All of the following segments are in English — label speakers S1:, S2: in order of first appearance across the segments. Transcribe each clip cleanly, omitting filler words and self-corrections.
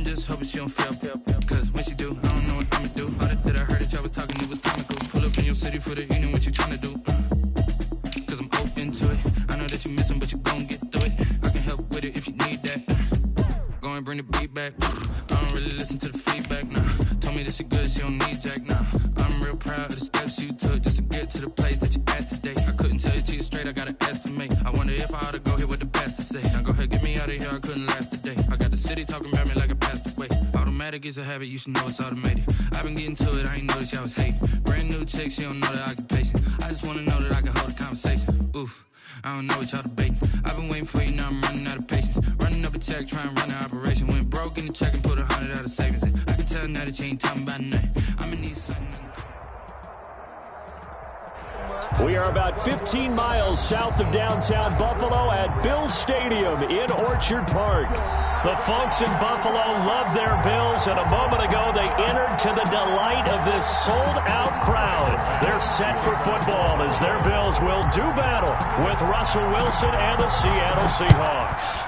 S1: just hoping she don't fail. Cause when she do, I don't know what I'ma do. All that I heard that y'all was talking, it was comical. Pull up in your city for the evening, what you tryna do? Cause I'm open to it. I know that you missing, but you gon' get through it. I can help with it if you need that. Go and bring the beat back. I don't really listen to the feedback, nah. Told me that she good, she don't need Jack, nah. I'm real proud of the steps you took just to get to the place that you at today. I couldn't tell you to you straight, I gotta estimate. I wonder if I ought to go here with the best to say. Now go ahead, get me out of here, I couldn't last a day. I got the city talking about me like I passed away. Automatic is a habit, you should know it's automated. I've been getting to it, I ain't noticed y'all was hating. Brand new chick, she don't know the occupation. I just wanna know that I can hold a conversation. Oof, I don't know what y'all debating. I've been waiting for you, now I'm running out of patience. Running up a check, trying to run an operation. Went broke in the check and put 100 out of savings in. I can tell now that you ain't talking about nothing. I'm in need something.
S2: We are about 15 miles south of downtown Buffalo at Bills Stadium in Orchard Park. The folks in Buffalo love their Bills, and a moment ago they entered to the delight of this sold-out crowd. They're set for football as their Bills will do battle with Russell Wilson and the Seattle Seahawks.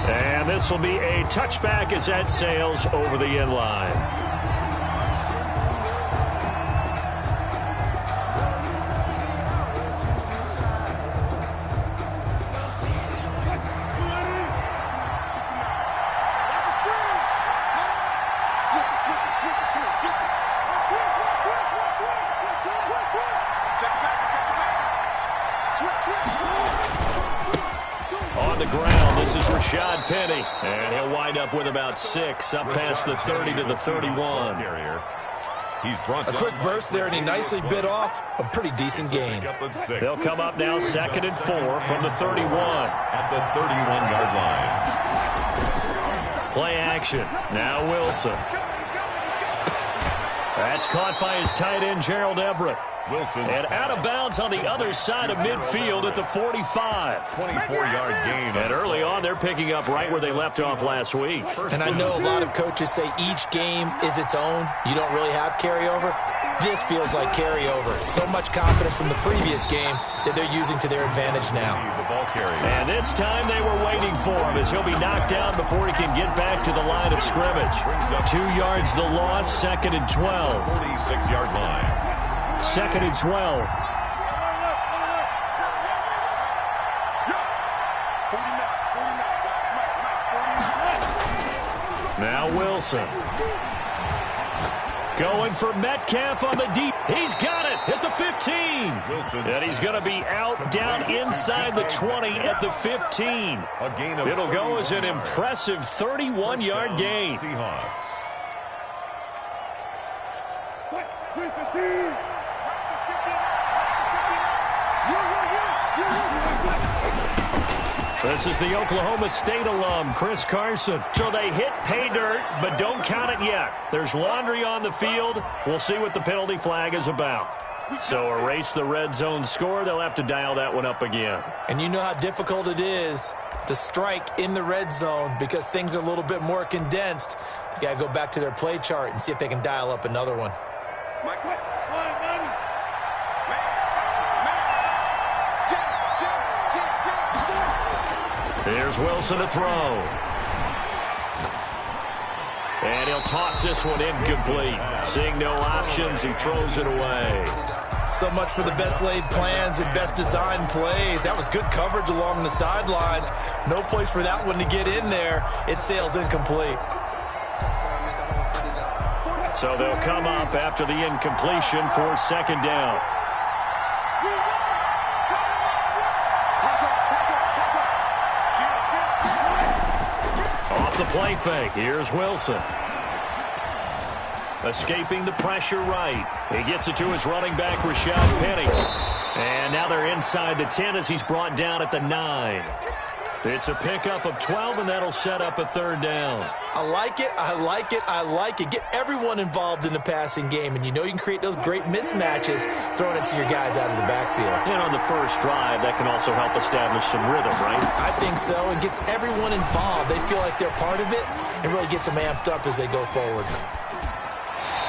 S2: And this will be a touchback as that sails over the end line. On the ground, this is Rashad Penny, and he'll wind up with about 6, up past the 30 to the 31.
S3: He's brought a quick burst there, and he nicely bit off a pretty decent gain.
S2: They'll come up now 2nd and 4 from the 31.
S4: At the 31-yard line.
S2: Play action. Now Wilson. That's caught by his tight end, Gerald Everett.
S4: Wilson.
S2: And out of bounds on the other side of midfield at the 45.
S4: 24-yard gain.
S2: And early on, they're picking up right where they left off last week.
S3: And I know a lot of coaches say each game is its own. You don't really have carryover. This feels like carryover. So much confidence from the previous game that they're using to their advantage now.
S4: The ball carrier.
S2: And this time they were waiting for him as he'll be knocked down before he can get back to the line of scrimmage. 2 yards the loss, 2nd and 12.
S4: 46-yard line.
S2: 2nd and 12. Now Wilson. Going for Metcalf on the deep. He's got it at the 15.
S4: Wilson.
S2: And he's going to be out down inside the 20 at the 15. It'll go as an impressive 31-yard gain.
S4: Seahawks.
S2: This is the Oklahoma State alum, Chris Carson. So they hit pay dirt, but don't count it yet. There's laundry on the field. We'll see what the penalty flag is about. So erase the red zone score. They'll have to dial that one up again.
S3: And you know how difficult it is to strike in the red zone because things are a little bit more condensed. You got to go back to their play chart and see if they can dial up another one.
S2: Here's Wilson to throw. And he'll toss this one incomplete. Seeing no options, he throws it away.
S3: So much for the best laid plans and best designed plays. That was good coverage along the sidelines. No place for that one to get in there. It sails incomplete.
S2: So they'll come up after the incompletion for 2nd down. Off the play fake, here's Wilson. Escaping the pressure right. He gets it to his running back, Rashad Penny. And now they're inside the 10 as he's brought down at the 9. It's a pickup of 12, and that'll set up a 3rd down.
S3: I like it, I like it, I like it. Get everyone involved in the passing game, and you know you can create those great mismatches throwing it to your guys out of the backfield.
S2: And on the first drive, that can also help establish some rhythm, right?
S3: I think so. It gets everyone involved. They feel like they're part of it and really gets them amped up as they go forward.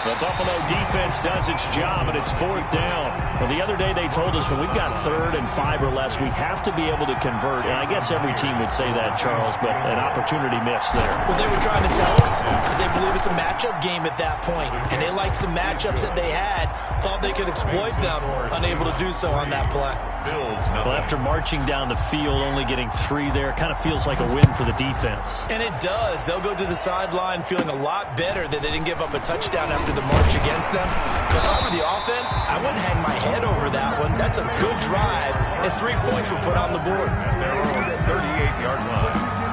S2: The Buffalo defense does its job, and it's 4th down. Well, the other day they told us when we've got 3rd and 5 or less, we have to be able to convert. And I guess every team would say that, Charles, but an opportunity missed there.
S3: Well, they were trying to tell us because they believe it's a matchup game at that point. And they liked some matchups that they had, thought they could exploit them, unable to do so on that play.
S2: Well, after marching down the field, only getting 3 there, kind of feels like a win for the defense.
S3: And it does. They'll go to the sideline feeling a lot better that they didn't give up a touchdown after the march against them. But if I were the offense, I wouldn't hang my head over that one. That's a good drive, and 3 points were put on the board.
S4: 38-yard line.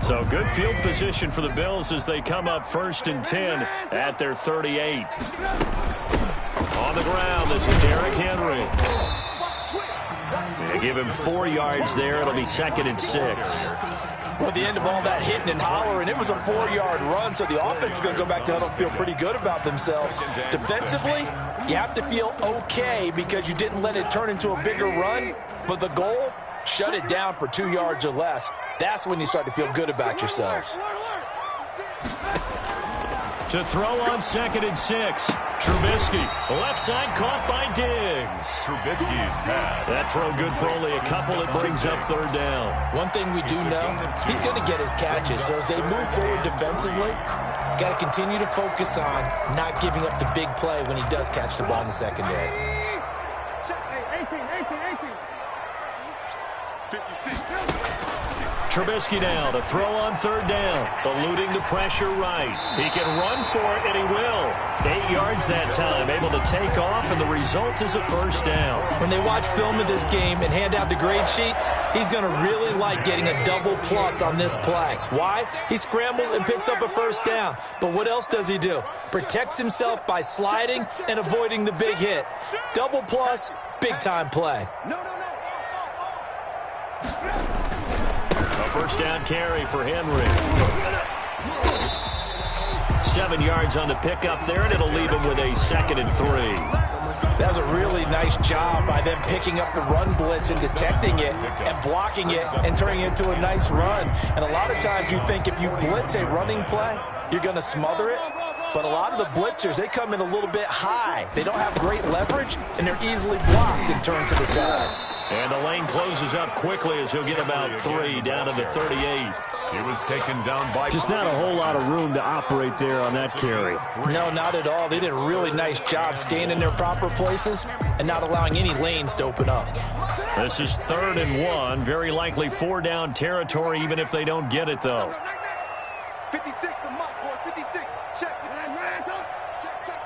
S2: So good field position for the Bills as they come up 1st and 10 at their 38. On the ground, this is Derrick Henry. They give him 4 yards there. It'll be 2nd and 6.
S3: Well, at the end of all that hitting and hollering, it was a 4-yard run, so the offense is going to go back to huddle and feel pretty good about themselves. Defensively, you have to feel okay because you didn't let it turn into a bigger run, but the goal, shut it down for 2 yards or less. That's when you start to feel good about yourselves.
S2: To throw on 2nd and 6. Trubisky, left side caught by Diggs.
S4: Trubisky's pass.
S2: That throw good for only a couple. It brings up 3rd down.
S3: One thing we do know, he's going to get his catches. So as they move forward defensively, got to continue to focus on not giving up the big play when he does catch the ball in the secondary.
S4: 56.
S2: Trubisky now to throw on 3rd down, eluding the pressure right. He can run for it, and he will. 8 yards that time, able to take off, and the result is a 1st down.
S3: When they watch film of this game and hand out the grade sheets, he's going to really like getting a double plus on this play. Why? He scrambles and picks up a 1st down. But what else does he do? Protects himself by sliding and avoiding the big hit. Double plus, big-time play.
S2: A 1st down carry for Henry. 7 yards on the pickup there, and it'll leave him with a 2nd and 3.
S3: That was a really nice job by them picking up the run blitz and detecting it and blocking it and turning it into a nice run. And a lot of times you think if you blitz a running play, you're going to smother it. But a lot of the blitzers, they come in a little bit high. They don't have great leverage, and they're easily blocked and turned to the side.
S2: And the lane closes up quickly as he'll get about 3 down to the 38.
S4: He was taken down by...
S2: Just not a whole lot of room to operate there on that carry.
S3: No, not at all. They did a really nice job staying in their proper places and not allowing any lanes to open up.
S2: This is 3rd and 1. Very likely 4 down territory, even if they don't get it, though.
S5: 56, the mark, boys. 56. Check.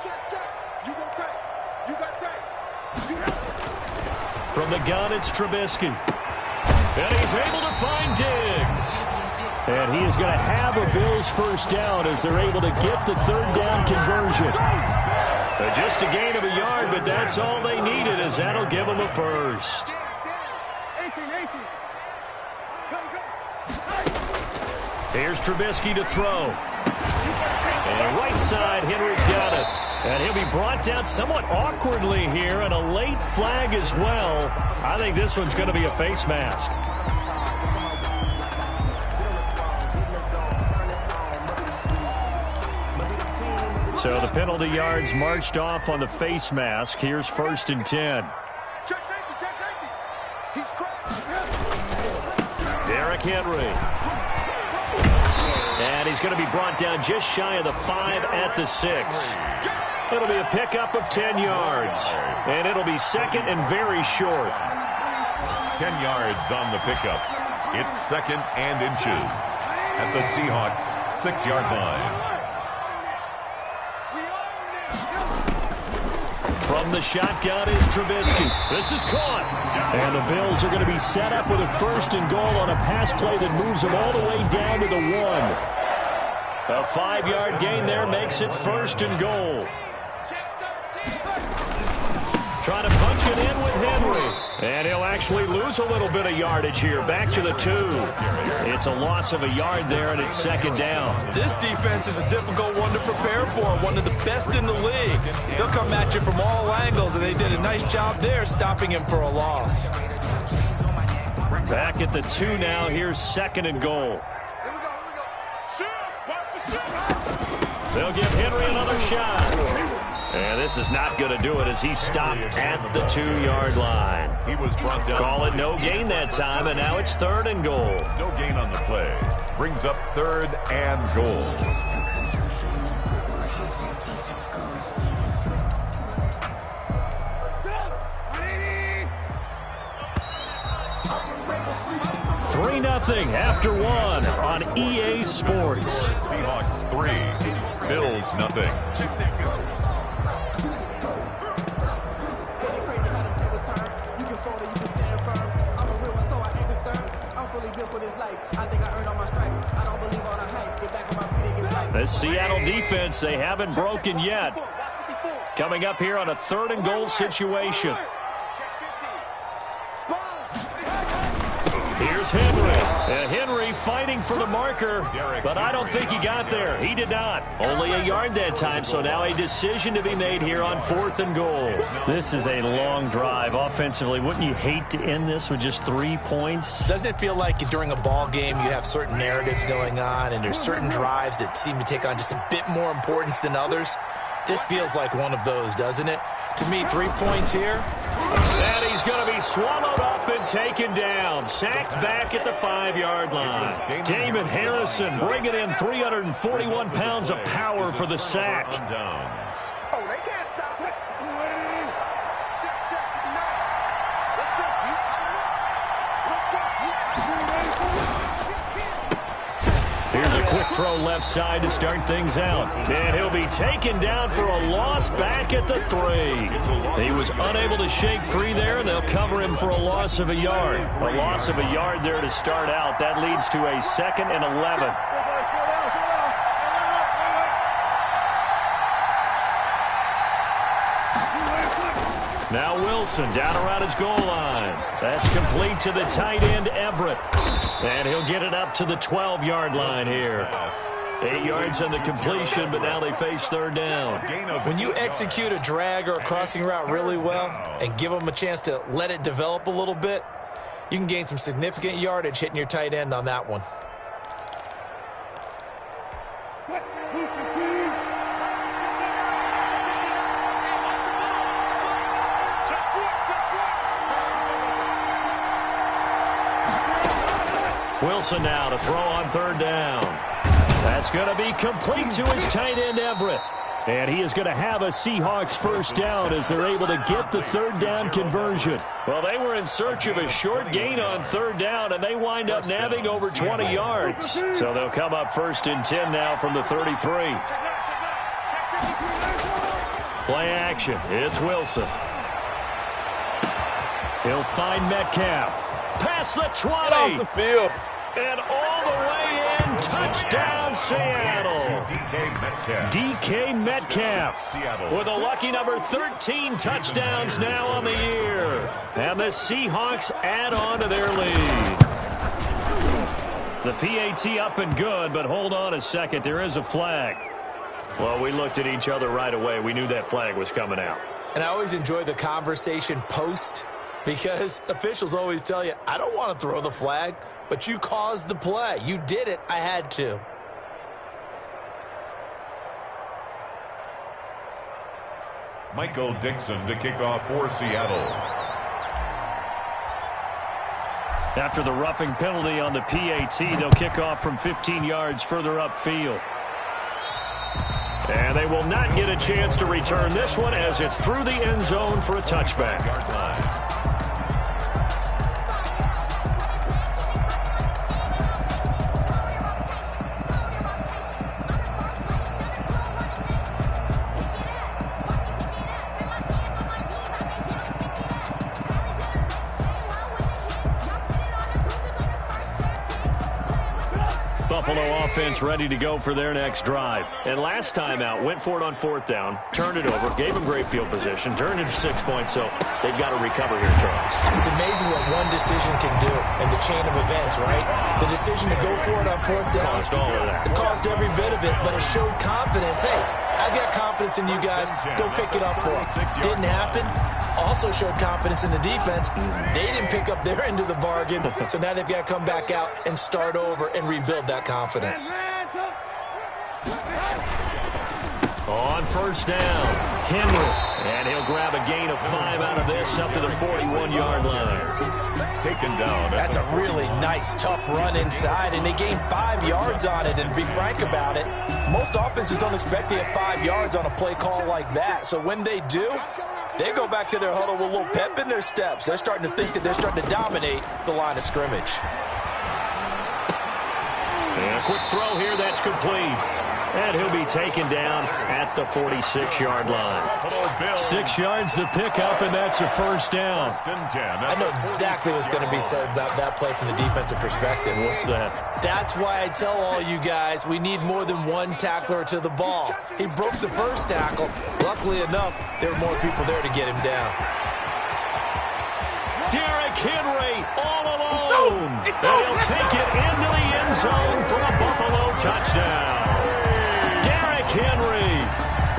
S5: Check. You got tape.
S2: From the gun, it's Trubisky. And he's able to find Diggs. And he is going to have a Bills 1st down as they're able to get the 3rd down conversion. Just a gain of a yard, but that's all they needed, as that'll give them a 1st. Here's Trubisky to throw. And right side, Henry's got it. And he'll be brought down somewhat awkwardly here, and a late flag as well. I think this one's going to be a face mask. So the penalty yards marched off on the face mask. Here's 1st and 10.
S5: Check safety. He's cracked.
S2: Derrick Henry. And he's going to be brought down just shy of the 5 at the 6. It'll be a pickup of 10 yards. And it'll be 2nd and very short.
S4: 10 yards on the pickup. It's 2nd and inches at the Seahawks' 6-yard line.
S2: From the shotgun is Trubisky. This is caught. And the Bills are going to be set up with a 1st and goal on a pass play that moves them all the way down to the 1. A 5-yard gain there makes it 1st and goal. Trying to punch it in with Henry. And he'll actually lose a little bit of yardage here. Back to the 2. It's a loss of a yard there, and it's second down.
S3: This defense is a difficult one to prepare for, one of the best in the league. They'll come at you from all angles, and they did a nice job there stopping him for a loss.
S2: Back at the 2 now. Here's second and goal. They'll give Henry another shot. And this is not going to do it as he's stopped at the 2-yard line.
S4: He was brought down.
S2: Call it no gain that time, and now it's third and goal.
S4: No gain on the play. Brings up third and goal.
S2: Three 0 after 1 on EA Sports.
S4: Seahawks 3, Bills 0.
S2: This Seattle defense, they haven't broken yet. Coming up here on a third and goal situation. Here's Henry. And Henry fighting for the marker, but I don't think he got there. He did not. Only a yard that time, so now a decision to be made here on fourth and goal. This is a long drive offensively. Wouldn't you hate to end this with just 3 points?
S3: Doesn't it feel like during a ball game you have certain narratives going on and there's certain drives that seem to take on just a bit more importance than others? This feels like one of those, doesn't it? To me, 3 points here.
S2: And he's going to be swallowed up and taken down. Sacked back at the 5-yard line. Damon Harrison bringing in 341 pounds of power for the sack.
S5: Oh, they can't stop it. Check.
S2: Here's a quick throw left side to start things out. And he'll be taken down for a loss back at the 3. He was unable to shake free there, and they'll cover him for a loss of a yard. A loss of a yard there to start out. That leads to a 2nd and 11. Now Wilson down around his goal line. That's complete to the tight end, Everett. And he'll get it up to the 12-yard line here. 8 yards on the completion, but now they face third down.
S3: When you execute a drag or a crossing route really well and give them a chance to let it develop a little bit, you can gain some significant yardage hitting your tight end on that one.
S2: Wilson now to throw on third down. That's going to be complete to his tight end, Everett. And he is going to have a Seahawks first down as they're able to get the third down conversion. Well, they were in search of a short gain on third down, and they wind up nabbing over 20 yards. So they'll come up 1st and 10 now from the 33. Play action. It's Wilson. He'll find Metcalf. Past the 20.
S5: Get off the field.
S2: And all the way in. Touchdown, Seattle. DK Metcalf with a lucky number 13 touchdowns now on the year. And the Seahawks add on to their lead. The PAT up and good, but hold on a second. There is a flag. Well, we looked at each other right away. We knew that flag was coming out.
S3: And I always enjoy the conversation post, because officials always tell you, I don't want to throw the flag, but you caused the play. You did it. I had to.
S4: Michael Dixon to kick off for Seattle.
S2: After the roughing penalty on the PAT, they'll kick off from 15 yards further upfield. And they will not get a chance to return this one as it's through the end zone for a touchback. Buffalo offense ready to go for their next drive. And last time out, went for it on 4th down, turned it over, gave them great field position, turned it to 6 points, so they've got to recover here, Charles.
S3: It's amazing what one decision can do in the chain of events, right? The decision to go for it on 4th down.
S2: Caused all of that.
S3: It caused every bit of it, but it showed confidence. Hey, I've got confidence in you guys. Go pick it up for them. Didn't happen. Also showed confidence in the defense. They didn't pick up their end of the bargain, so now they've got to come back out and start over and rebuild that confidence.
S2: On 1st down, Henry. And he'll grab a gain of 5 out of this up to the 41-yard line.
S4: Taken down.
S3: That's a really nice, tough run inside, and they gained 5 yards on it. And to be frank about it, most offenses don't expect to get 5 yards on a play call like that. So when they do, they go back to their huddle with a little pep in their steps. They're starting to think that they're starting to dominate the line of scrimmage.
S2: And a quick throw here, that's complete. And he'll be taken down at the 46-yard line. 6 yards the pickup, and that's a 1st down.
S3: I know exactly what's going to be said about that play from the defensive perspective.
S2: What's that?
S3: That's why I tell all you guys we need more than one tackler to the ball. He broke the first tackle. Luckily enough, there were more people there to get him down.
S2: Derrick Henry all alone. And he'll take it into the end zone for a Buffalo touchdown. Derrick Henry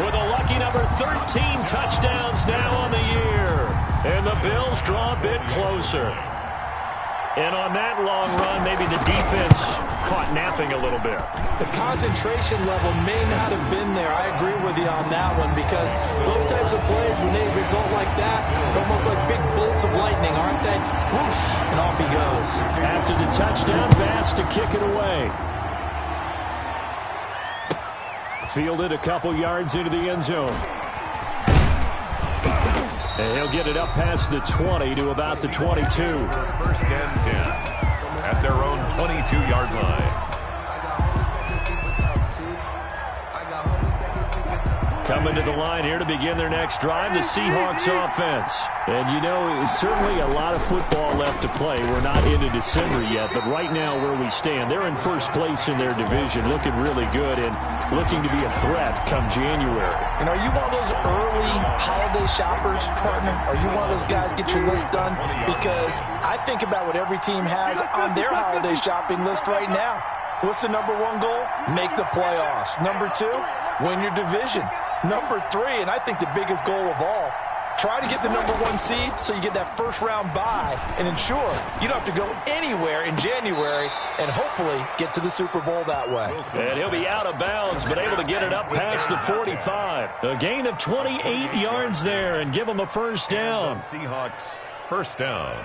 S2: with a lucky number 13 touchdowns now on the year. And the Bills draw a bit closer. And on that long run, maybe the defense caught napping a little bit.
S3: The concentration level may not have been there. I agree with you on that one, because those types of plays, when they result like that, they're almost like big bolts of lightning, aren't they? Whoosh, and off he goes.
S2: After the touchdown pass to kick it away. Fielded a couple yards into the end zone. And he'll get it up past the 20 to about the 22.
S4: 1st and 10 at their own 22-yard line.
S2: Coming to the line here to begin their next drive, the Seahawks offense. And you know, certainly a lot of football left to play. We're not into December yet, but right now where we stand, they're in 1st place in their division, looking really good and looking to be a threat come January.
S3: And are you one of those early holiday shoppers, partner? Are you one of those guys get your list done? Because I think about what every team has on their holiday shopping list right now. What's the number 1 goal? Make the playoffs. Number 2, win your division. Number 3, and I think the biggest goal of all, try to get the number 1 seed so you get that 1st round bye and ensure you don't have to go anywhere in January and hopefully get to the Super Bowl that way.
S2: And he'll be out of bounds, but able to get it up past the 45. A gain of 28 yards there and give them a 1st down.
S4: Seahawks 1st down.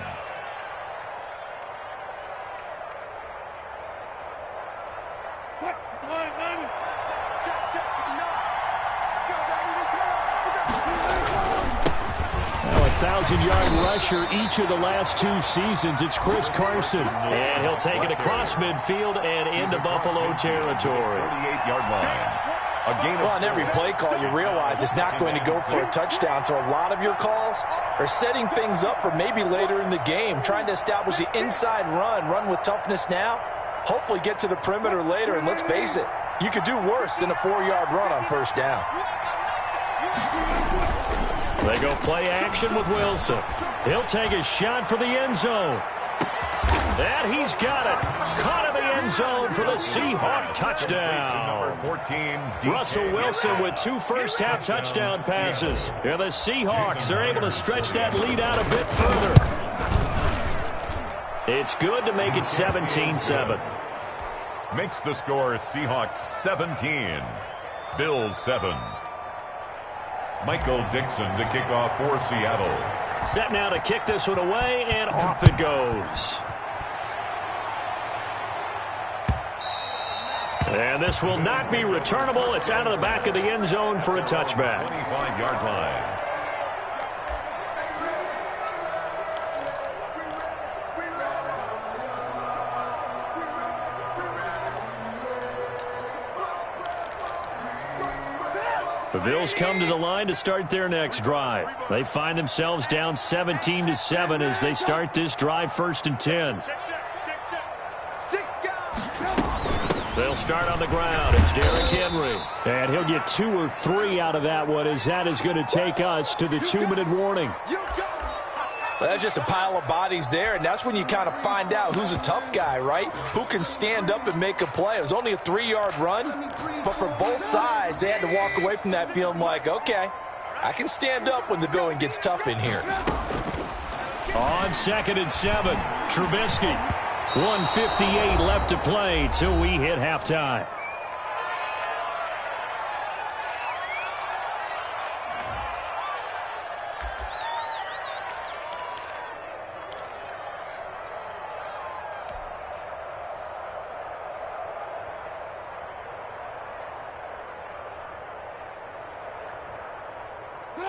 S2: Now a 1,000-yard rusher each of the last 2 seasons. It's Chris Carson. And he'll take it across midfield and into Buffalo territory.
S4: 38-yard line.
S3: Well, on every play call, you realize it's not going to go for a touchdown. So a lot of your calls are setting things up for maybe later in the game, trying to establish the inside run with toughness now, hopefully get to the perimeter later. And let's face it, you could do worse than a 4-yard run on 1st down.
S2: They go play action with Wilson. He'll take a shot for the end zone. And he's got it. Caught in the end zone for the Seahawk touchdown.
S4: 14,
S2: Russell Wilson with 2 first-half touchdown passes. And the Seahawks are able to stretch that lead out a bit further. It's good to make it 17-7.
S4: Makes the score Seahawks 17, Bills 7. Michael Dixon to kick off for Seattle.
S2: Set now to kick this one away, and off it goes. And this will not be returnable. It's out of the back of the end zone for a touchback.
S4: 25-yard line.
S2: The Bills come to the line to start their next drive. They find themselves down 17-7 as they start this drive 1st and 10. They'll start on the ground. It's Derrick Henry. And he'll get 2 or 3 out of that one, as that is going to take us to the 2-minute warning.
S3: Well, that's just a pile of bodies there, and that's when you kind of find out who's a tough guy, right? Who can stand up and make a play. It was only a 3-yard run, but for both sides, they had to walk away from that feeling like, okay, I can stand up when the going gets tough in here.
S2: On 2nd and 7, Trubisky. 1:58 left to play till we hit halftime.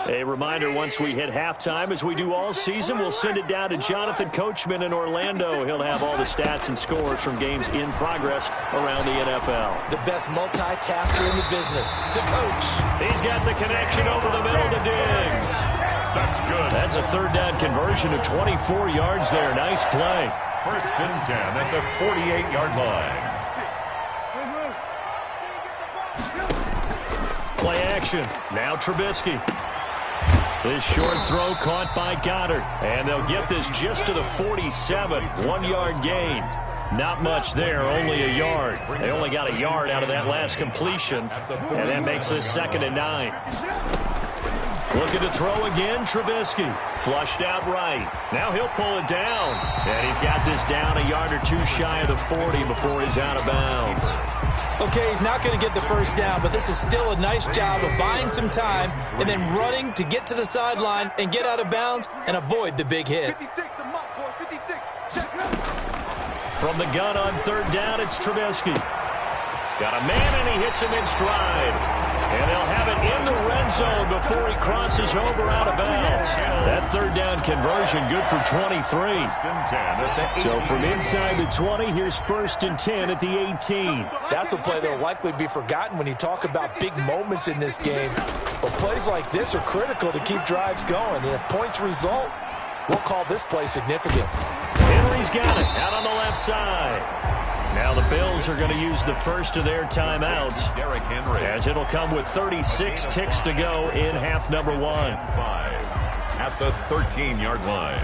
S2: A reminder, once we hit halftime, as we do all season, we'll send it down to Jonathan Coachman in Orlando. He'll have all the stats and scores from games in progress around the NFL.
S3: The best multitasker in the business, the coach.
S2: He's got the connection over the middle to Diggs.
S4: That's good.
S2: That's a third down conversion of 24 yards there. Nice play.
S4: 1st and 10 at the 48-yard line.
S2: Play action. Now Trubisky. This short throw caught by Goddard. And they'll get this just to the 47. 1-yard gain. Not much there, only a yard. They only got a yard out of that last completion. And that makes this 2nd and 9. Looking to throw again, Trubisky. Flushed out right. Now he'll pull it down. And he's got this down a yard or 2 shy of the 40 before he's out of bounds.
S3: Okay, he's not going to get the first down, but this is still a nice job of buying some time and then running to get to the sideline and get out of bounds and avoid the big hit.
S5: 56, the mark, boys, 56. Check.
S2: From the gun on 3rd down, it's Trubisky. Got a man, and he hits him in stride. And they'll have it in the red zone before he crosses over out of bounds. That 3rd down conversion good for 23. So from inside the 20, here's 1st and 10 at the 18.
S3: That's a play that will likely be forgotten when you talk about big moments in this game. But plays like this are critical to keep drives going. And if points result, we'll call this play significant.
S2: Henry's got it out on the left side. Now the Bills are going to use the first of their timeouts,
S4: Derrick Henry,
S2: as it'll come with 36 ticks to go in half number 1.
S4: 5 at the 13-yard line.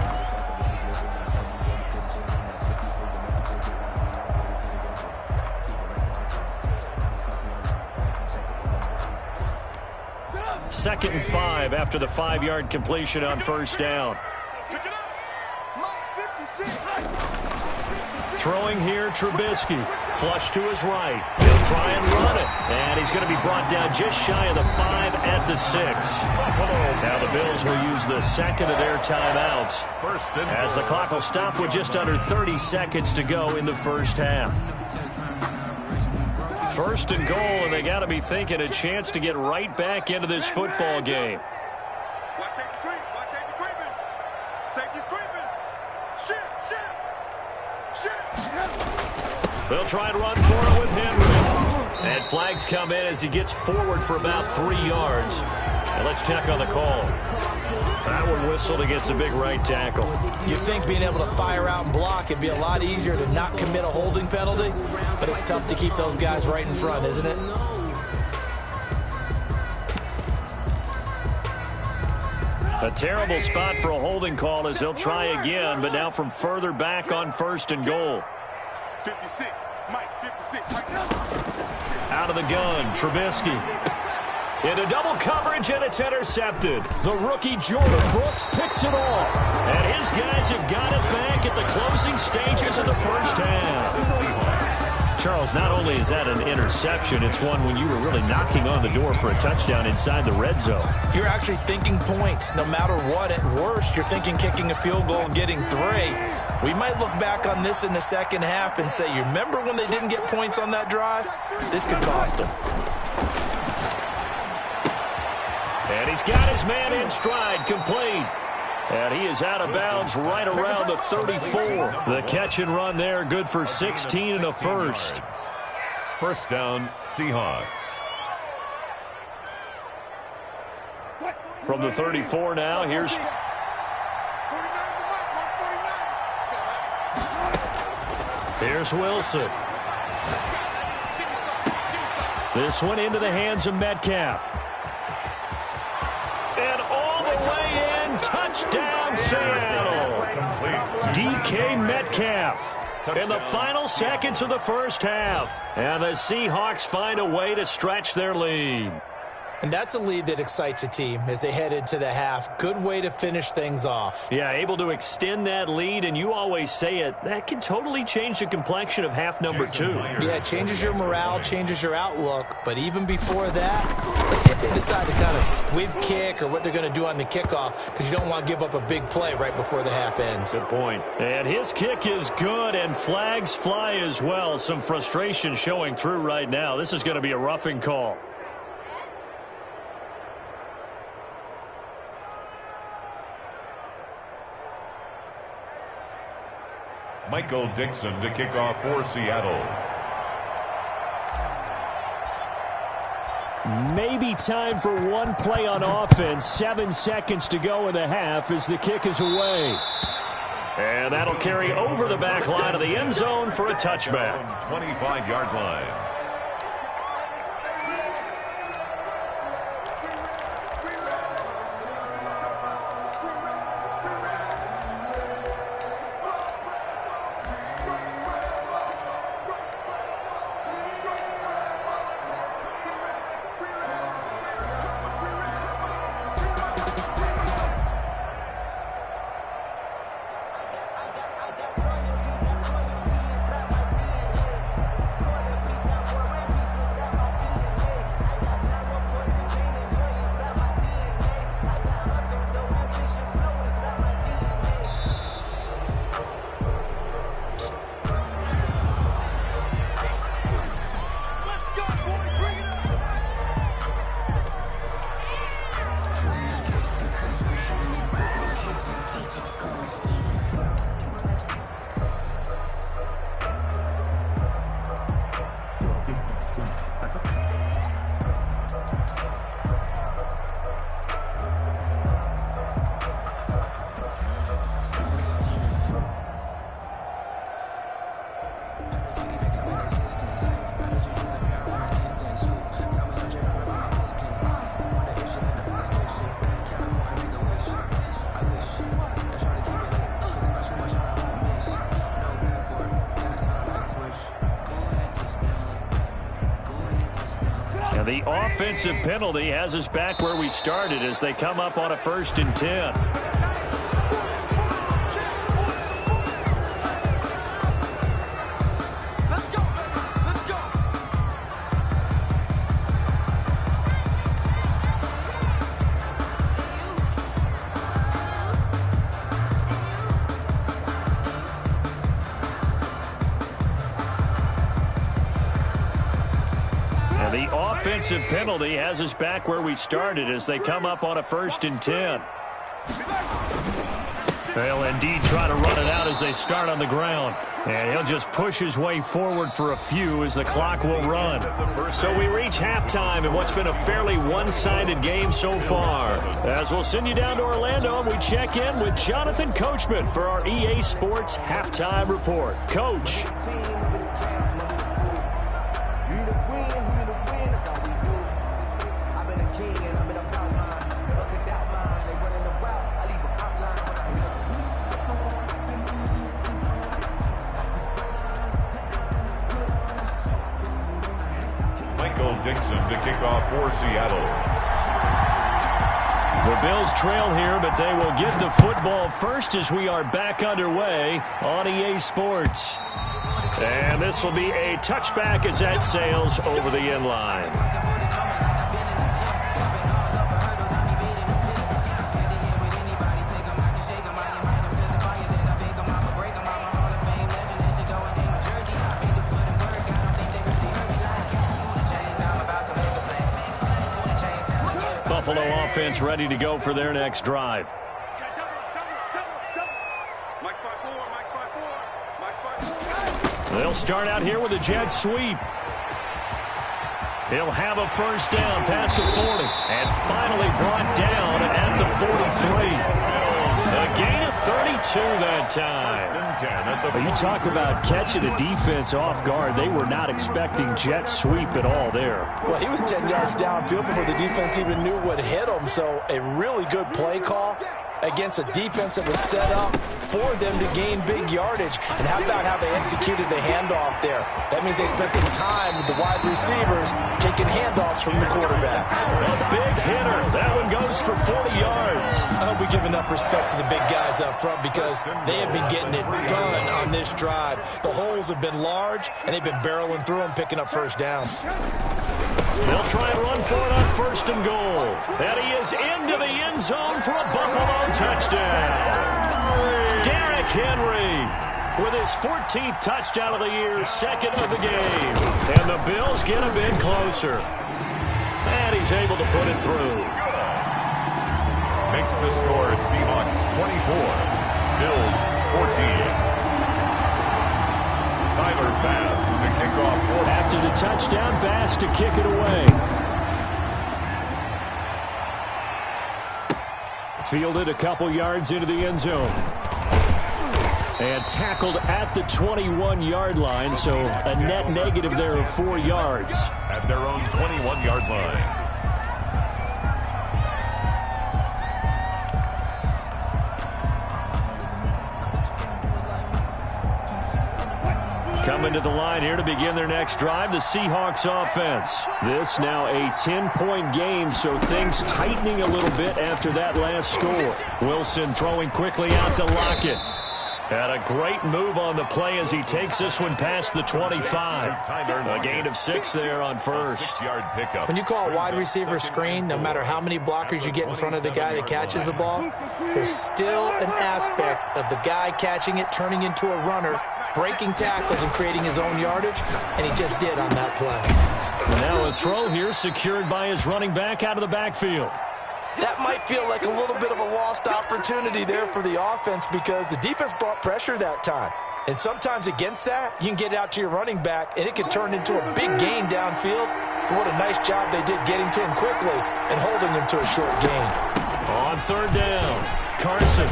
S2: Second and 5 after the 5-yard completion on 1st down. Throwing here, Trubisky. Flush to his right. He'll try and run it. And he's going to be brought down just shy of the 5 at the 6. Now the Bills will use the 2nd of their timeouts, as the clock will stop with just under 30 seconds to go in the first half. 1st and goal, and they got to be thinking a chance to get right back into this football game.
S5: Watch safety creep. Watch safety creeping. Safety's creeping. Shift.
S2: They'll try and run for it with Henry. And flags come in as he gets forward for about 3 yards. And let's check on the call. That one whistled against a big right tackle.
S3: You'd think being able to fire out and block, it'd be a lot easier to not commit a holding penalty. But it's tough to keep those guys right in front, isn't it?
S2: A terrible spot for a holding call as they'll try again, but now from further back on 1st and goal.
S5: 56, Mike, 56.
S2: Out of the gun, Trubisky. Into double coverage, and it's intercepted. The rookie Jordan Brooks picks it off. And his guys have got it back at the closing stages of the first half. Charles, not only is that an interception, it's one when you were really knocking on the door for a touchdown inside the red zone.
S3: You're actually thinking points no matter what. At worst, you're thinking kicking a field goal and getting 3. We might look back on this in the second half and say, you remember when they didn't get points on that drive? This could cost them.
S2: And he's got his man in stride, complete. And he is out of bounds right around the 34. The catch and run there, good for 16 and a first.
S4: 1st down, Seahawks.
S2: From the 34 now, here's... Here's Wilson. This one into the hands of Metcalf. And all the way in, touchdown Seattle. DK Metcalf in the final seconds of the first half. And the Seahawks find a way to stretch their lead.
S3: And that's a lead that excites a team as they head into the half. Good way to finish things off.
S2: Yeah, able to extend that lead, and you always say it, that can totally change the complexion of half number 2.
S3: Yeah, it changes your morale, changes your outlook. But even before that, let's see if they decide to kind of squib kick or what they're going to do on the kickoff, because you don't want to give up a big play right before the half ends.
S2: Good point. And his kick is good, and flags fly as well. Some frustration showing through right now. This is going to be a roughing call.
S4: Michael Dixon to kick off for Seattle.
S2: Maybe time for one play on offense. 7 seconds to go in the half as the kick is away. And that'll carry over the back line of the end zone for a touchback.
S4: 25-yard line.
S2: The offensive penalty has us back where we started as they come up on a 1st and 10. The offensive penalty has us back where we started as they come up on a 1st and 10. They'll indeed try to run it out as they start on the ground. And he'll just push his way forward for a few as the clock will run. So we reach halftime in what's been a fairly one-sided game so far. As we'll send you down to Orlando, and we check in with Jonathan Coachman for our EA Sports Halftime Report. Coach.
S4: Dixon to kick off for Seattle.
S2: The Bills trail here, but they will get the football first as we are back underway on EA Sports. And this will be a touchback as that sails over the end line. Buffalo offense ready to go for their next drive. They'll start out here with a jet sweep. He'll have a first down past the 40 and finally brought down at the 43. The A gain of 32 that time. Well, you talk about catching a defense off guard. They were not expecting jet sweep at all there.
S3: Well, he was 10 yards downfield before the defense even knew what hit him, so a really good play call against a defense that was set up for them to gain big yardage. And how about how they executed the handoff there? That means they spent some time with the wide receivers taking handoffs from the quarterbacks.
S2: A big hitter. That one goes for 40 yards.
S3: I hope we give enough respect to the big guys up front because they have been getting it done on this drive. The holes have been large, and they've been barreling through them, picking up first downs.
S2: They'll try and run for it on 1st and goal. And he is into the end zone for a Buffalo touchdown. Derrick Henry with his 14th touchdown of the year, 2nd of the game. And the Bills get a bit closer. And he's able to put it through.
S4: Makes the score Seahawks 24, Bills 14. Tyler Bass to kick off.
S2: After the touchdown, Bass to kick it away. Fielded a couple yards into the end zone. And tackled at the 21-yard line, so a net negative there of 4 yards.
S4: At their own 21-yard line.
S2: Coming to the line here to begin their next drive, the Seahawks offense. This now a 10-point game, so things tightening a little bit after that last score. Wilson throwing quickly out to Lockett. And a great move on the play as he takes this one past the 25. A gain of 6 there on first.
S4: 6-yard pickup.
S3: When you call a wide receiver screen, no matter how many blockers you get in front of the guy that catches the ball, there's still an aspect of the guy catching it, turning into a runner, breaking tackles and creating his own yardage, and he just did on that play.
S2: And now a throw here secured by his running back out of the backfield.
S3: That might feel like a little bit of a lost opportunity there for the offense because the defense brought pressure that time. And sometimes against that, you can get out to your running back, and it can turn into a big gain downfield. But what a nice job they did getting to him quickly and holding him to a short gain.
S2: On 3rd down, Carson.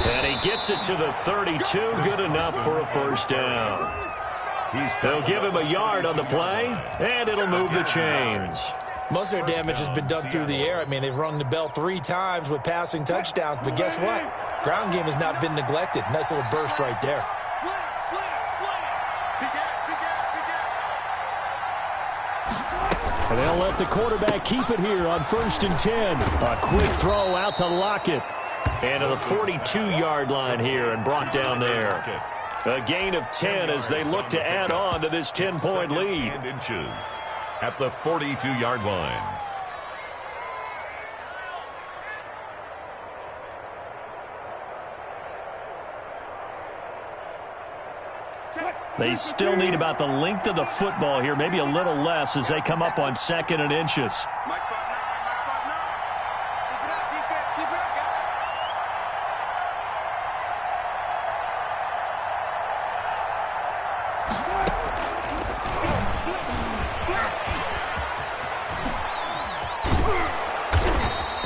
S2: And he gets it to the 32, good enough for a 1st down. They'll give him a yard on the play, and it'll move the chains.
S3: Most of their damage has been done through the air. I mean, they've rung the bell 3 times with passing touchdowns, but guess what? Ground game has not been neglected. Nice little burst right there.
S2: And they'll let the quarterback keep it here on 1st and 10. A quick throw out to Lockett. And to the 42-yard line here and brought down there. A gain of 10 as they look to add on to this 10-point lead.
S4: Inches at the 42-yard line.
S2: They still need about the length of the football here, maybe a little less as they come up on 2nd and inches.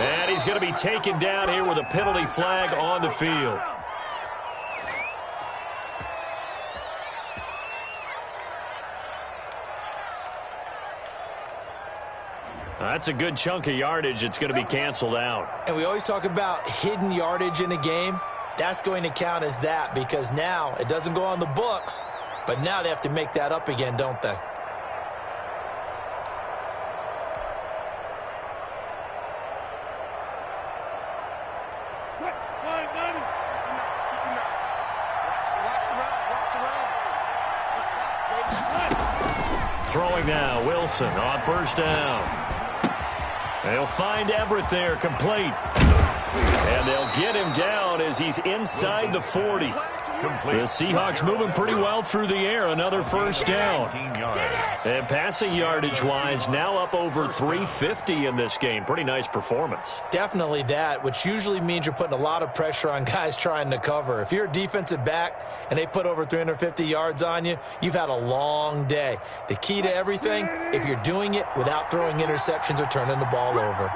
S2: And he's going to be taken down here with a penalty flag on the field. That's a good chunk of yardage. It's going to be canceled out.
S3: And we always talk about hidden yardage in a game. That's going to count as that because now it doesn't go on the books, but now they have to make that up again, don't they?
S2: Throwing now, Wilson on 1st down. They'll find Everett there, complete. And they'll get him down as he's inside the 40. The Seahawks moving pretty well through the air. Another 1st down. And passing yardage-wise, now up over 350 in this game. Pretty nice performance.
S3: Definitely that, which usually means you're putting a lot of pressure on guys trying to cover. If you're a defensive back and they put over 350 yards on you, you've had a long day. The key to everything, if you're doing it without throwing interceptions or turning the ball over.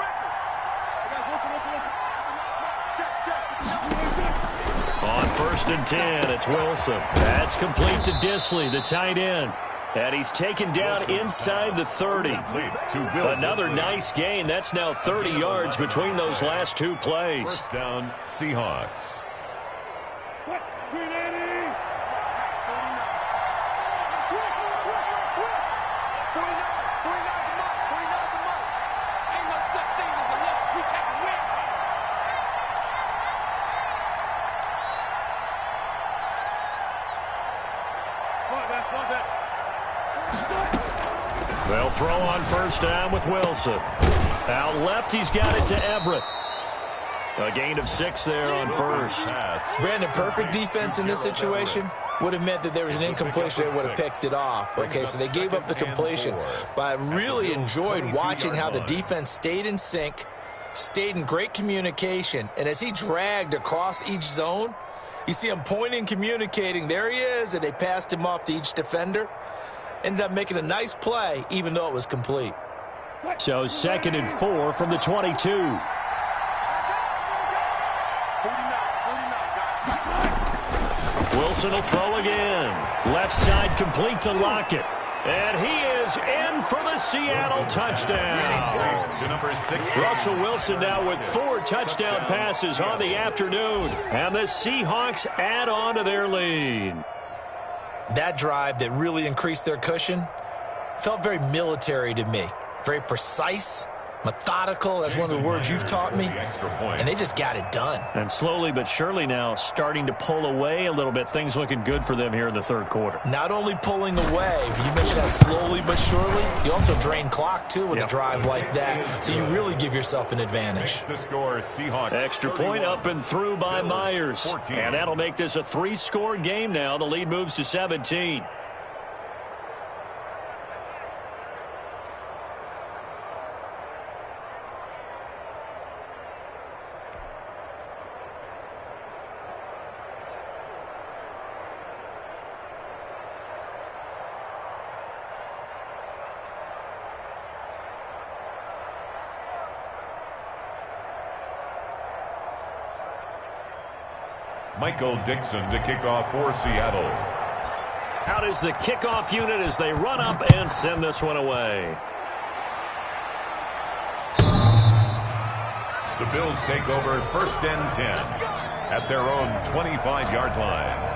S2: first and 10. It's Wilson. That's complete to Disley, the tight end. And he's taken down inside the 30. Another nice gain. That's now 30 yards between those last two plays.
S4: First down, Seahawks.
S2: They'll throw on first down with Wilson. Out left, he's got it to Everett. A gain of 6 there on first.
S3: Brandon, perfect defense in this situation would have meant that there was an incompletion. They would have picked it off. Okay, so they gave up the completion. But I really enjoyed watching how the defense stayed in sync, stayed in great communication, and as he dragged across each zone, you see him pointing, communicating. There he is, and they passed him off to each defender. Ended up making a nice play, even though it was complete.
S2: So 2nd and 4 from the 22. Wilson will throw again. Left side complete to Lockett. And he is in for the Seattle touchdown.
S4: To number 16.
S2: Russell Wilson now with 4 touchdown passes on the afternoon. And the Seahawks add on to their lead.
S3: That drive that really increased their cushion felt very military to me. Very precise, methodical. That's one of the words you've taught me. And they just got it done.
S2: And slowly but surely now starting to pull away a little bit. Things looking good for them here in the third quarter.
S3: Not only pulling away, but you mentioned that slowly but surely. You also drain clock, too, with a drive like that. So you really give yourself an advantage.
S4: The score, Seahawks.
S2: Extra point up and through by Myers.
S4: 14.
S2: And that'll make this a 3-score game now. The lead moves to 17.
S4: Michael Dixon to kick off for Seattle.
S2: Out is the kickoff unit as they run up and send this one away.
S4: The Bills take over 1st and 10 at their own 25-yard line.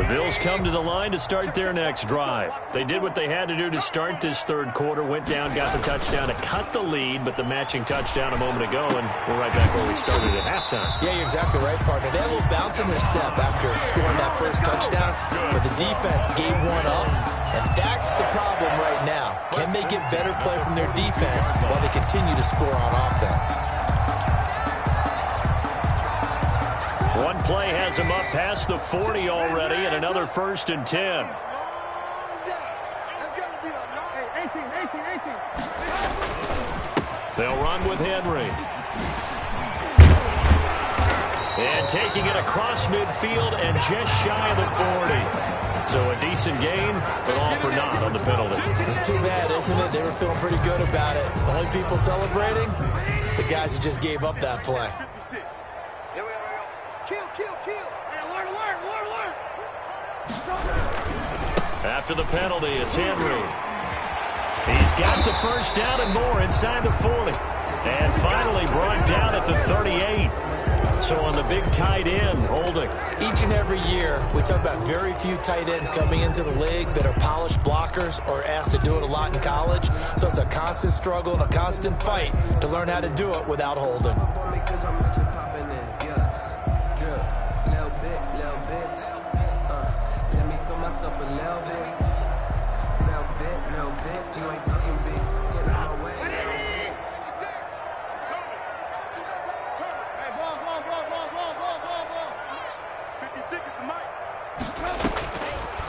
S2: Bills come to the line to start their next drive. They did what they had to do to start this third quarter, went down, got the touchdown to cut the lead, but the matching touchdown a moment ago, and we're right back where we started at halftime.
S3: Yeah, you're exactly right, partner. They had a little bounce in their step after scoring that first touchdown, but the defense gave one up, and that's the problem right now. Can they get better play from their defense while they continue to score on offense?
S2: One play has him up past the 40 already, and another 1st and 10. They'll run with Henry. And taking it across midfield and just shy of the 40. So a decent gain, but all for naught on the penalty.
S3: It's too bad, isn't it? They were feeling pretty good about it. The only people celebrating, the guys who just gave up that play.
S2: After the penalty, it's Henry. He's got the first down and more inside the 40. And finally brought down at the 38. So on the big tight end, holding.
S3: Each and every year, we talk about very few tight ends coming into the league that are polished blockers or asked to do it a lot in college. So it's a constant struggle and a constant fight to learn how to do it without holding.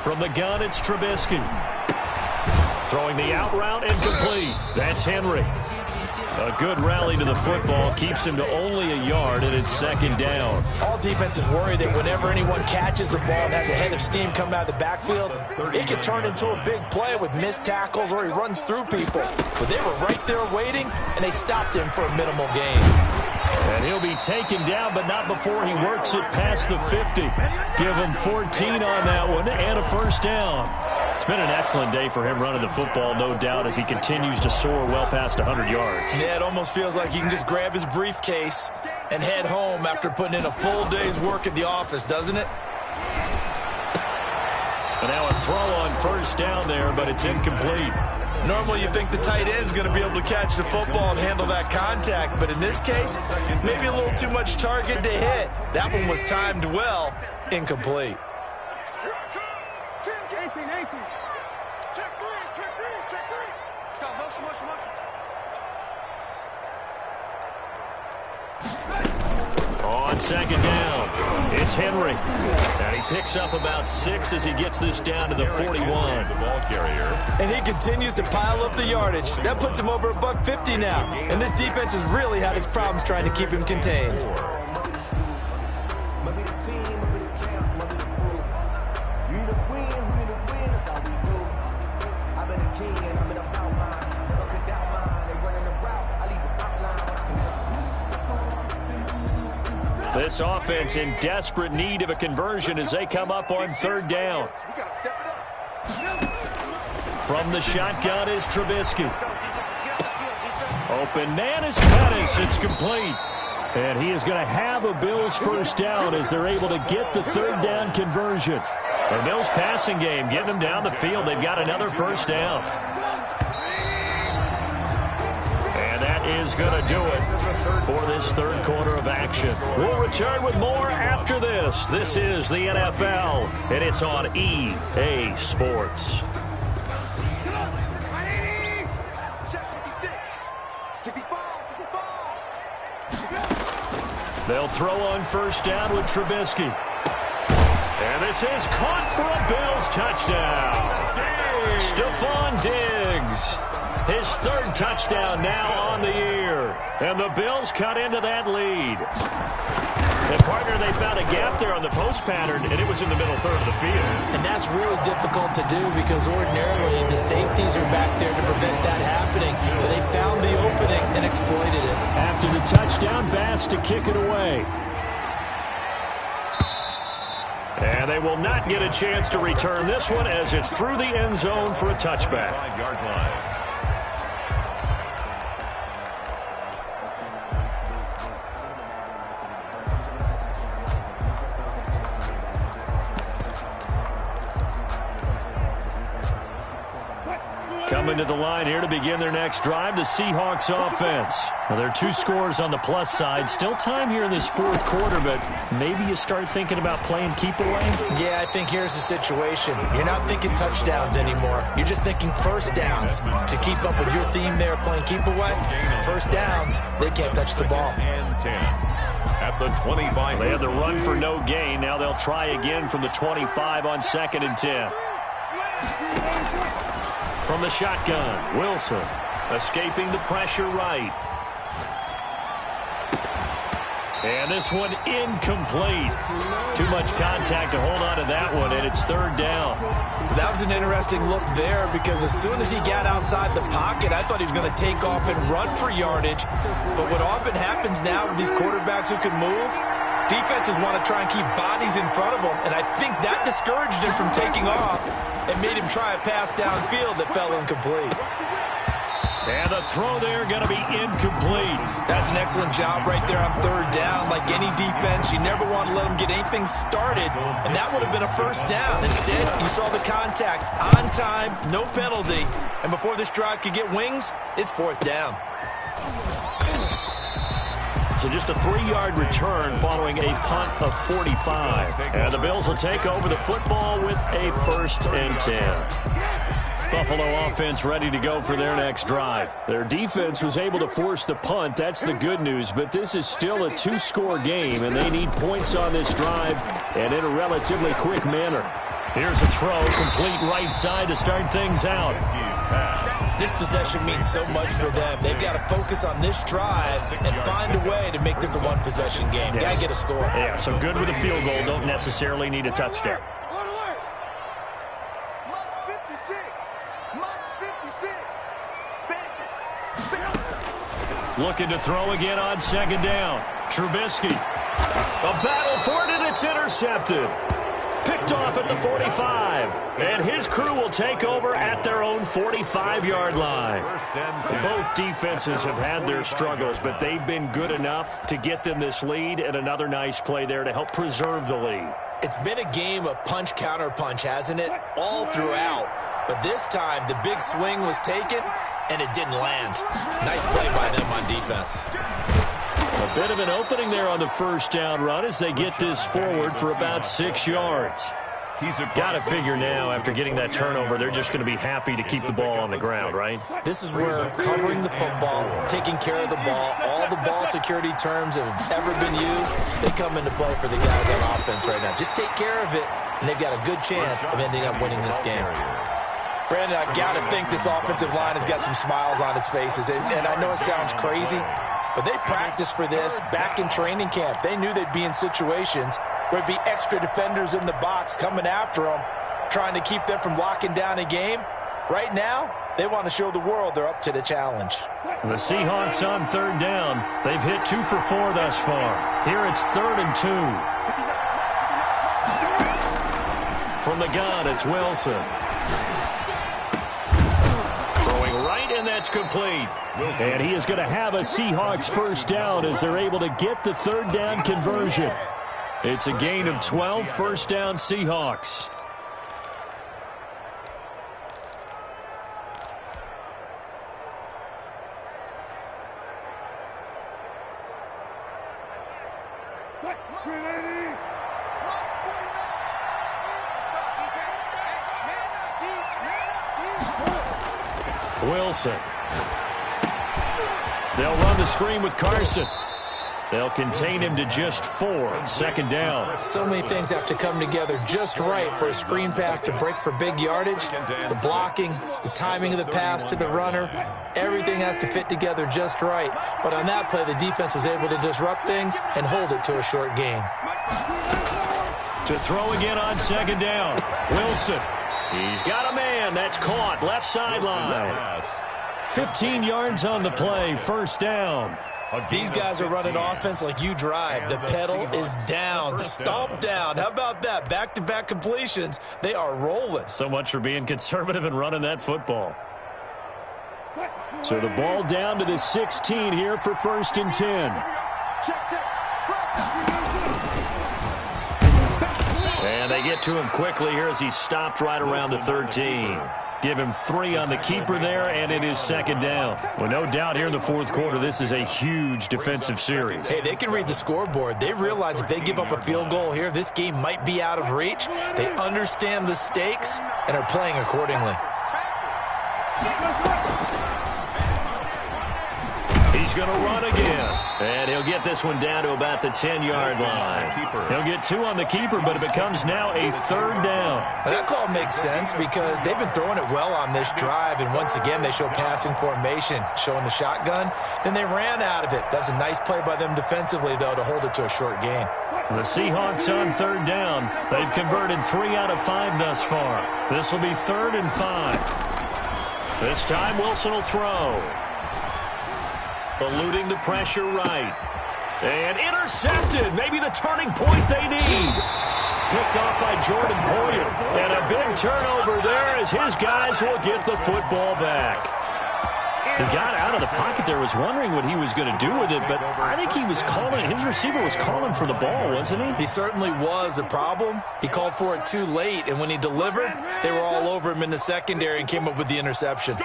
S2: From the gun, it's Trubisky. Throwing the out route incomplete. That's Henry. A good rally to the football keeps him to only a yard, and it's second down.
S3: All defenses worry that whenever anyone catches the ball and has a head of steam come out of the backfield, it can turn into a big play with missed tackles or he runs through people. But they were right there waiting, and they stopped him for a minimal gain.
S2: And he'll be taken down, but not before he works it past the 50. Give him 14 on that one and a first down. It's been an excellent day for him running the football, no doubt, as he continues to soar well past 100 yards.
S3: Yeah, it almost feels like he can just grab his briefcase and head home after putting in a full day's work at the office, doesn't it?
S2: And now a throw on first down there, but it's incomplete.
S3: Normally you think the tight end's going to be able to catch the football and handle that contact, but in this case, maybe a little too much target to hit. That one was timed well, incomplete.
S2: On second down, it's Henry. And he picks up about 6 as he gets this down to the 41.
S4: The ball carrier.
S3: And he continues to pile up the yardage. That puts him over $150 now. And this defense has really had its problems trying to keep him contained.
S2: This offense in desperate need of a conversion as they come up on third down. From the shotgun is Trubisky. Open man is Pettis. It's complete. And he is going to have a Bills first down as they're able to get the third down conversion. The Bills passing game getting them down the field. They've got another first down. And that is going to do it for this third quarter of action. We'll return with more after this. This is the NFL, and it's on EA Sports. They'll throw on first down with Trubisky. And this is caught for a Bills touchdown. Stephon Diggs. His third touchdown now on the year. And the Bills cut into that lead. And, partner, they found a gap there on the post pattern, and it was in the middle third of the field.
S3: And that's really difficult to do because ordinarily the safeties are back there to prevent that happening. But they found the opening and exploited it.
S2: After the touchdown, Bass to kick it away. And they will not get a chance to return this one as it's through the end zone for a touchback.
S4: 5-yard line.
S2: Coming to the line here to begin their next drive, the Seahawks offense. Now, there are 2 scores on the plus side. Still time here in this fourth quarter, but maybe you start thinking about playing keep away?
S3: Yeah, I think here's the situation. You're not thinking touchdowns anymore. You're just thinking first downs. To keep up with your theme there, playing keep away, first downs, they can't touch the ball.
S4: And 10 at the 25.
S2: They had the run for no gain. Now they'll try again from the 25 on 2nd and 10. From the shotgun, Wilson escaping the pressure right. And this one incomplete. Too much contact to hold on to that one, and it's third down.
S3: That was an interesting look there because as soon as he got outside the pocket, I thought he was going to take off and run for yardage. But what often happens now with these quarterbacks who can move, defenses want to try and keep bodies in front of them, and I think that discouraged him from taking off and made him try a pass downfield that fell incomplete.
S2: And the throw there going to be incomplete.
S3: That's an excellent job right there on third down. Like any defense, you never want to let them get anything started, and that would have been a first down. Instead, you saw the contact on time, no penalty, and before this drive could get wings, it's fourth down.
S2: So just a 3-yard return following a punt of 45. And the Bills will take over the football with a 1st and 10. Buffalo offense ready to go for their next drive. Their defense was able to force the punt. That's the good news. But this is still a 2-score game, and they need points on this drive and in a relatively quick manner. Here's a throw, complete right side to start things out.
S3: This possession means so much for them. They've got to focus on this drive and find a way to make this a one-possession game. Got to get a score.
S2: Yeah, so good with a field goal. Don't necessarily need a touchdown. Looking to throw again on second down. Trubisky. A battle for it, and it's intercepted. Picked off at the 45. And his crew will take over at their own 45-yard line. Both defenses have had their struggles, but they've been good enough to get them this lead, and another nice play there to help preserve the lead.
S3: It's been a game of punch-counter-punch, hasn't it? All throughout. But this time, the big swing was taken, and it didn't land. Nice play by them on defense.
S2: A bit of an opening there on the first down run as they get this forward for about 6 yards. Got to figure now, after getting that turnover, they're just going to be happy to keep the ball on the ground, right?
S3: This is where covering the football, taking care of the ball, all the ball security terms that have ever been used, they come into play for the guys on offense right now. Just take care of it, and they've got a good chance of ending up winning this game. Brandon, I got to think this offensive line has got some smiles on its faces, and I know it sounds crazy, but they practiced for this back in training camp. They knew they'd be in situations where there'd be extra defenders in the box coming after them, trying to keep them from locking down a game. Right now, they want to show the world they're up to the challenge.
S2: The Seahawks on third down. They've hit 2 for 4 thus far. Here it's 3rd and 2. From the gun, it's Wilson. And that's complete. And he is going to have a Seahawks first down as they're able to get the third down conversion. It's a gain of 12, first down Seahawks. Wilson. They'll run the screen with Carson. They'll contain him to just 4. Second down.
S3: So many things have to come together just right for a screen pass to break for big yardage. The blocking, the timing of the pass to the runner, everything has to fit together just right. But on that play, the defense was able to disrupt things and hold it to a short gain.
S2: To throw again on second down. Wilson. He's got a man. That's caught. Left sideline. 15 yards on the play. First down.
S3: These guys are running offense like you drive. The pedal is down. Stomp down. How about that? Back-to-back completions. They are rolling.
S2: So much for being conservative and running that football. So the ball down to the 16 here for 1st and 10. And they get to him quickly here as he stopped right around the 13. Give him 3 on the keeper there, and it is second down. Well, no doubt here in the fourth quarter, this is a huge defensive series.
S3: Hey, they can read the scoreboard. They realize if they give up a field goal here, this game might be out of reach. They understand the stakes and are playing accordingly.
S2: He's going to run again. And he'll get this one down to about the 10-yard line. He'll get 2 on the keeper, but it becomes now a third down.
S3: Well, that call makes sense because they've been throwing it well on this drive, and once again they show passing formation, showing the shotgun. Then they ran out of it. That's a nice play by them defensively, though, to hold it to a short gain.
S2: The Seahawks on third down. They've converted 3 out of 5 thus far. This will be 3rd and 5. This time Wilson will throw. Eluding the pressure right. And intercepted. Maybe the turning point they need. Picked off by Jordan Poyer. And a big turnover there as his guys will get the football back. He got out of the pocket there, was wondering what he was going to do with it, but I think he was calling, his receiver was calling for the ball, wasn't he?
S3: He certainly was. The problem, he called for it too late, and when he delivered, they were all over him in the secondary and came up with the interception.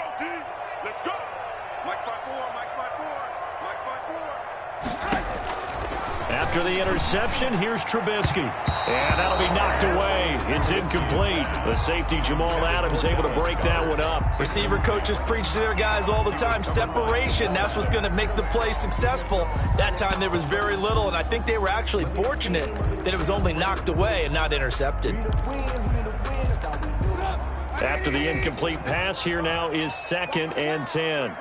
S2: After the interception, here's Trubisky. And that'll be knocked away. It's incomplete. The safety, Jamal Adams, able to break that one up.
S3: Receiver coaches preach to their guys all the time. Separation, that's what's going to make the play successful. That time there was very little, and I think they were actually fortunate that it was only knocked away and not intercepted.
S2: After the incomplete pass, here now is 2nd and 10.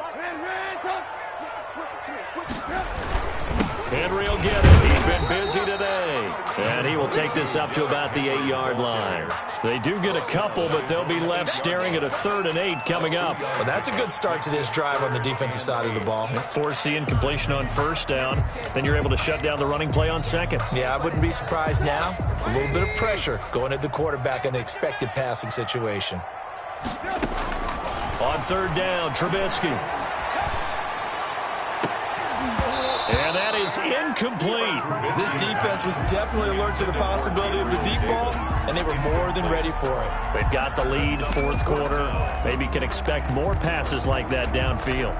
S2: Henry will get it. He's been busy today. And he will take this up to about the 8-yard line. They do get a couple, but they'll be left staring at a 3rd and 8 coming up.
S3: Well, that's a good start to this drive on the defensive side of the ball.
S2: Force the incompletion on 1st down. Then you're able to shut down the running play on 2nd.
S3: Yeah, I wouldn't be surprised now. A little bit of pressure going at the quarterback in an expected passing situation.
S2: On 3rd down, Trubisky. And that is incomplete.
S3: This defense was definitely alert to the possibility of the deep ball, and they were more than ready for it.
S2: They've got the lead, 4th quarter. Maybe can expect more passes like that downfield.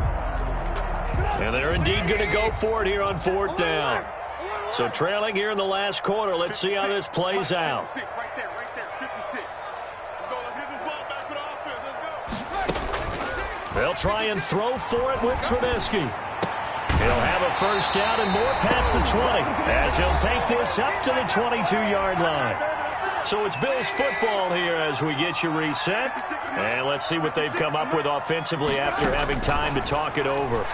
S2: And they're indeed going to go for it here on 4th down. So trailing here in the last quarter. Let's see how this plays out.
S5: Right there, 56. Let's go, let's get this ball back with our offense, let's go.
S2: They'll try and throw for it with Trubisky. He'll have a 1st down and more past the 20 as he'll take this up to the 22-yard line. So it's Bills football here as we get you reset. And let's see what they've come up with offensively after having time to talk it over.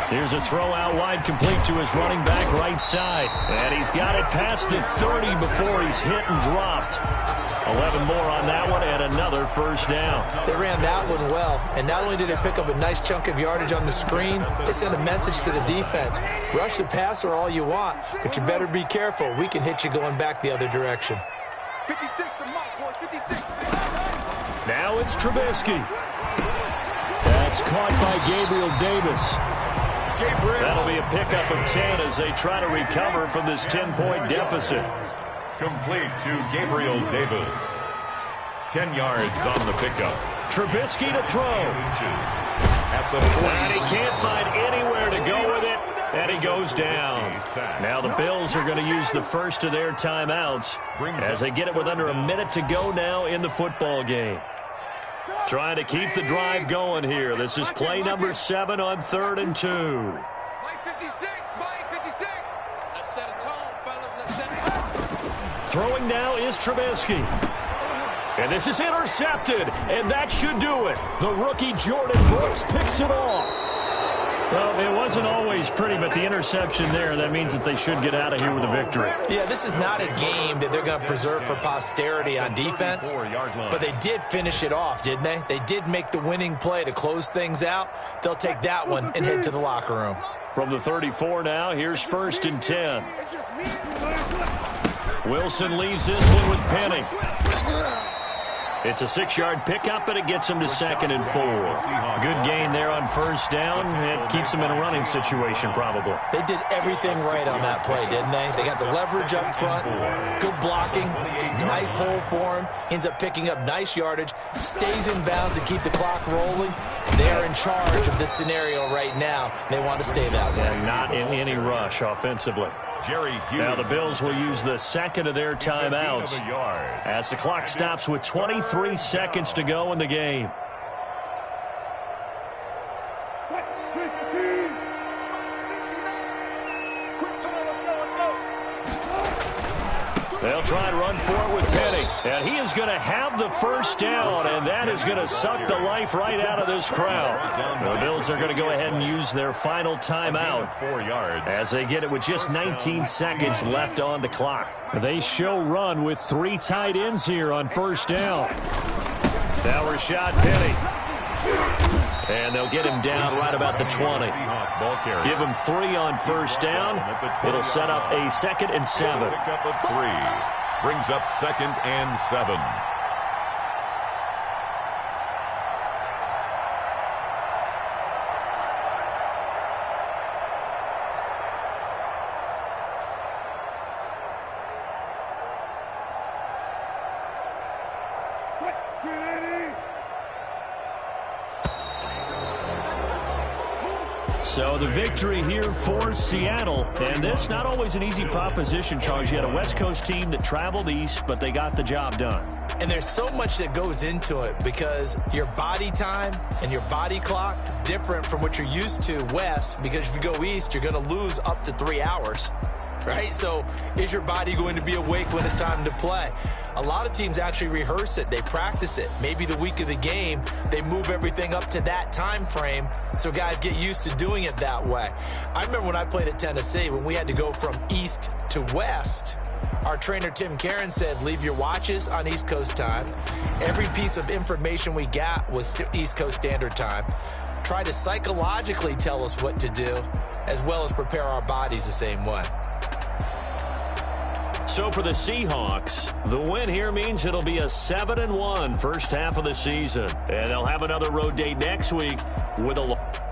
S2: Here's a throw out wide, complete to his running back right side. And he's got it past the 30 before he's hit and dropped. 11 more on that one and another 1st down.
S3: They ran that one well, and not only did they pick up a nice chunk of yardage on the screen, they sent a message to the defense. Rush the passer all you want, but you better be careful. We can hit you going back the other direction.
S5: 56, the mark, boys, 56.
S2: Now it's Trubisky. That's caught by Gabriel Davis. That'll be a pickup of 10 as they try to recover from this 10-point deficit.
S4: Complete to Gabriel Davis. 10 yards on the pickup.
S2: Trubisky to throw.
S4: At the
S2: And he can't find anywhere to go with it, and he goes down. Now the Bills are going to use the first of their timeouts as they get it with under a minute to go now in the football game. Trying to keep the drive going here. This is play number 7 on 3rd and 2.
S5: Mike 56, Mike 56. Let's set a tone, fellas. Let's set a tone.
S2: Throwing now is Trubisky. And this is intercepted, and that should do it. The rookie Jordan Brooks picks it off. Well, it wasn't always pretty, but the interception there, that means that they should get out of here with a victory.
S3: Yeah, this is not a game that they're going to preserve for posterity on defense, but they did finish it off, didn't they? They did make the winning play to close things out. They'll take that one and head to the locker room.
S2: From the 34 now, here's 1st and 10. Wilson leaves this one with Penny. It's a 6-yard pickup, and it gets him to 2nd and 4. Good gain there on 1st down. It keeps them in a running situation, probably.
S3: They did everything right on that play, didn't they? They got the leverage up front, good blocking, nice hole for him, ends up picking up nice yardage, stays in bounds and keep the clock rolling. They're in charge of this scenario right now. They want to stay that way.
S2: And not in any rush offensively. Now the Bills will use the 2nd of their timeouts as the clock stops with 23 seconds to go in the game. They'll try and run for it with Penny. And he is going to have the 1st down, and that is going to suck the life right out of this crowd. The Bills are going to go ahead and use their final timeout as they get it with just 19 seconds left on the clock. They show run with 3 tight ends here on 1st down. Now Rashad Penny. And they'll get him down right about the 20. Give him 3 on 1st down. It'll set up a 2nd and 7.
S4: Pickup of 3. Brings up 2nd and 7.
S2: So the victory here for Seattle. And this not always an easy proposition, Charles. You had a West Coast team that traveled east, but they got the job done.
S3: And there's so much that goes into it because your body time and your body clock different from what you're used to west, because if you go east, you're going to lose up to 3 hours. right? So is your body going to be awake when it's time to play? A lot of teams actually rehearse it. They practice it. Maybe the week of the game, they move everything up to that time frame so guys get used to doing it that way. I remember when I played at Tennessee, when we had to go from east to west, our trainer Tim Karen said, leave your watches on East Coast time. Every piece of information we got was East Coast Standard Time. Try to psychologically tell us what to do, as well as prepare our bodies the same way.
S2: So for the Seahawks, the win here means it'll be a 7-1 first half of the season. And they'll have another road date next week with a...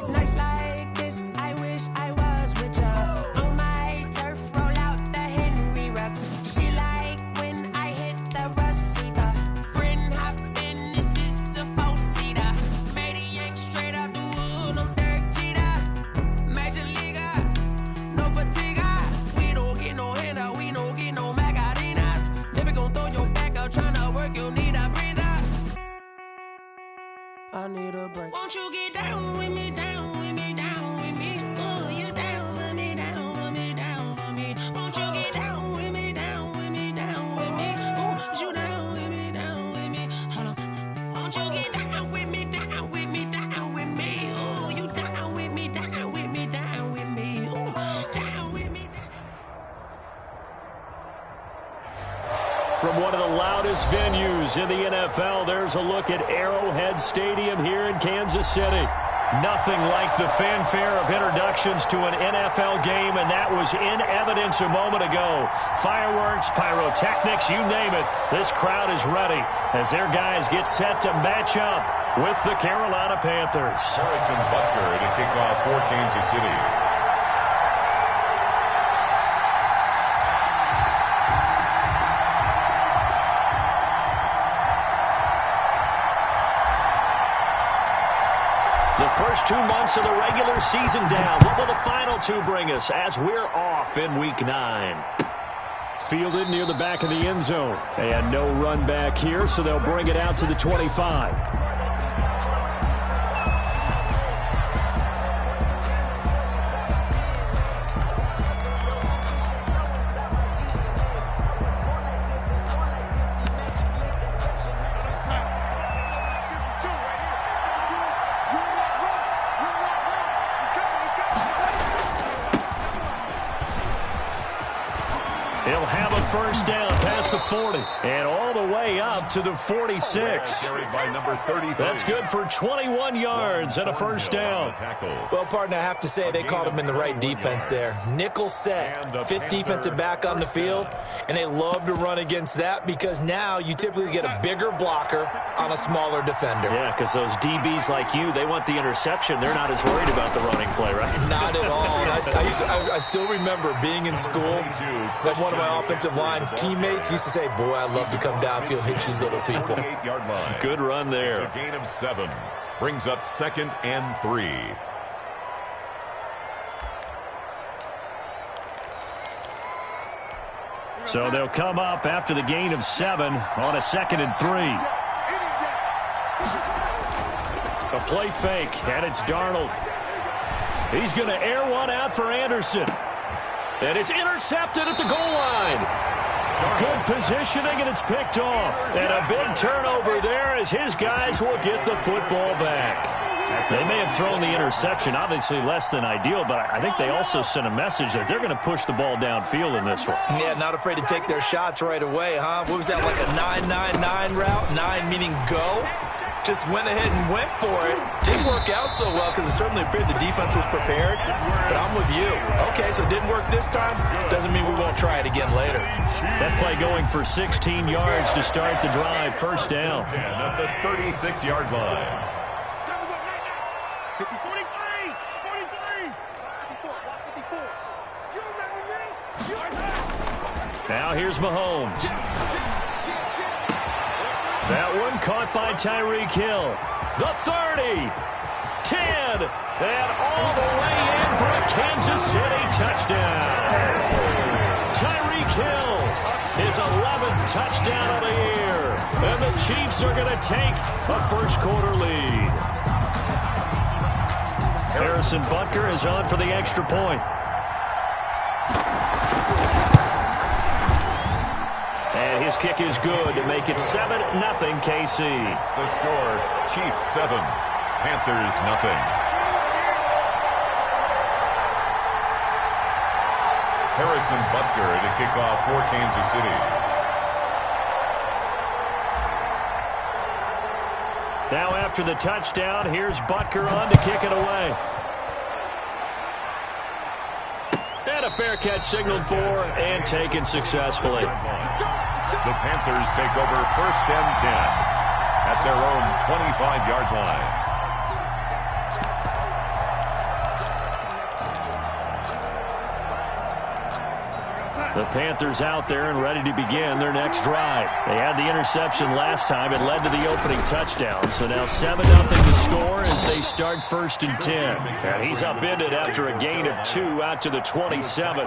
S6: Nights like this, I wish I was with ya. On my turf, roll out the Henry Rux. She like when I hit the receiver. Friend hop in, this is a four-seater. Made a yank straight out the wood, I'm Derek Jeter. Major leaguer, no fatigue. We don't get no handout, we don't get no Macarinas. Never gon' throw your back out, tryna work, you need a breather. I need a break. Won't you get down with me, down with me, down with me? Oh, you down with me, down with me, down with me. Won't you get down with me, down with me, down with me? Oh, you down with me, down with me? Hold on. Won't you get down with me, down with me, down with me? Oh, you down with me, down with me, down with me? Oh, down with me, down.
S2: From one of the loudest venues in the NFL, there's a look at Arrowhead Stadium here in Kansas City. Nothing like the fanfare of introductions to an NFL game, and that was in evidence a moment ago. Fireworks, pyrotechnics, you name it. This crowd is ready as their guys get set to match up with the Carolina Panthers.
S4: Harrison Butker to kick off for Kansas City.
S2: The first 2 months of the regular season down. What will the final two bring us as we're off in Week 9? Fielded near the back of the end zone. And no run back here, so they'll bring it out to the 25. He'll have a first down past the 40 and all the way up to the 46.
S4: Carried by number 33.
S2: That's good for 21 yards and a first down.
S3: Well, partner, I have to say they called him in the right defense there. Nickel set, fifth defensive back on the field, and they love to run against that because now you typically get a bigger blocker on a smaller defender.
S2: Yeah, because those DBs like you, they want the interception. They're not as worried about the running play, right?
S3: Not at all. I still remember being in school that one of my offensive line teammates used to say, boy, I love to come downfield and hit you little people.
S4: 8-yard line.
S2: Good run there.
S4: It's a gain of 7. Brings up 2nd and 3.
S2: So they'll come up after the gain of 7 on a 2nd and 3. A play fake, and it's Darnold. He's going to air one out for Anderson. And it's intercepted at the goal line. Good positioning, and it's picked off. And a big turnover there as his guys will get the football back. They may have thrown the interception, obviously less than ideal, but I think they also sent a message that they're going to push the ball downfield in this one.
S3: Yeah, not afraid to take their shots right away, huh? What was that, like a 9-9-9 route? 9 meaning go? just went ahead and went for it. Didn't work out so well because it certainly appeared the defense was prepared. But I'm with you. Okay, so it didn't work this time. Doesn't mean we won't try it again later.
S2: That play going for 16 yards to start the drive. First down.
S4: At the 36-yard line.
S5: 50, 43, 43. 54. You remember me?
S2: Now here's Mahomes. That one caught by Tyreek Hill. The 30, 10, and all the way in for a Kansas City touchdown. Tyreek Hill, his 11th touchdown of the year. And the Chiefs are going to take a first-quarter lead. Harrison Butker is on for the extra point. And his kick is good to make it 7-0 KC.
S4: The score, Chiefs 7, Panthers nothing. Harrison Butker to kick off for Kansas City.
S2: Now after the touchdown, here's Butker on to kick it away. And a fair catch signaled for and taken successfully.
S4: The Panthers take over first and 10 at their own 25-yard line.
S2: The Panthers out there and ready to begin their next drive. They had the interception last time. It led to the opening touchdown. So now 7-0 to score as they start first and 10. And he's upended after a gain of 2 out to the 27.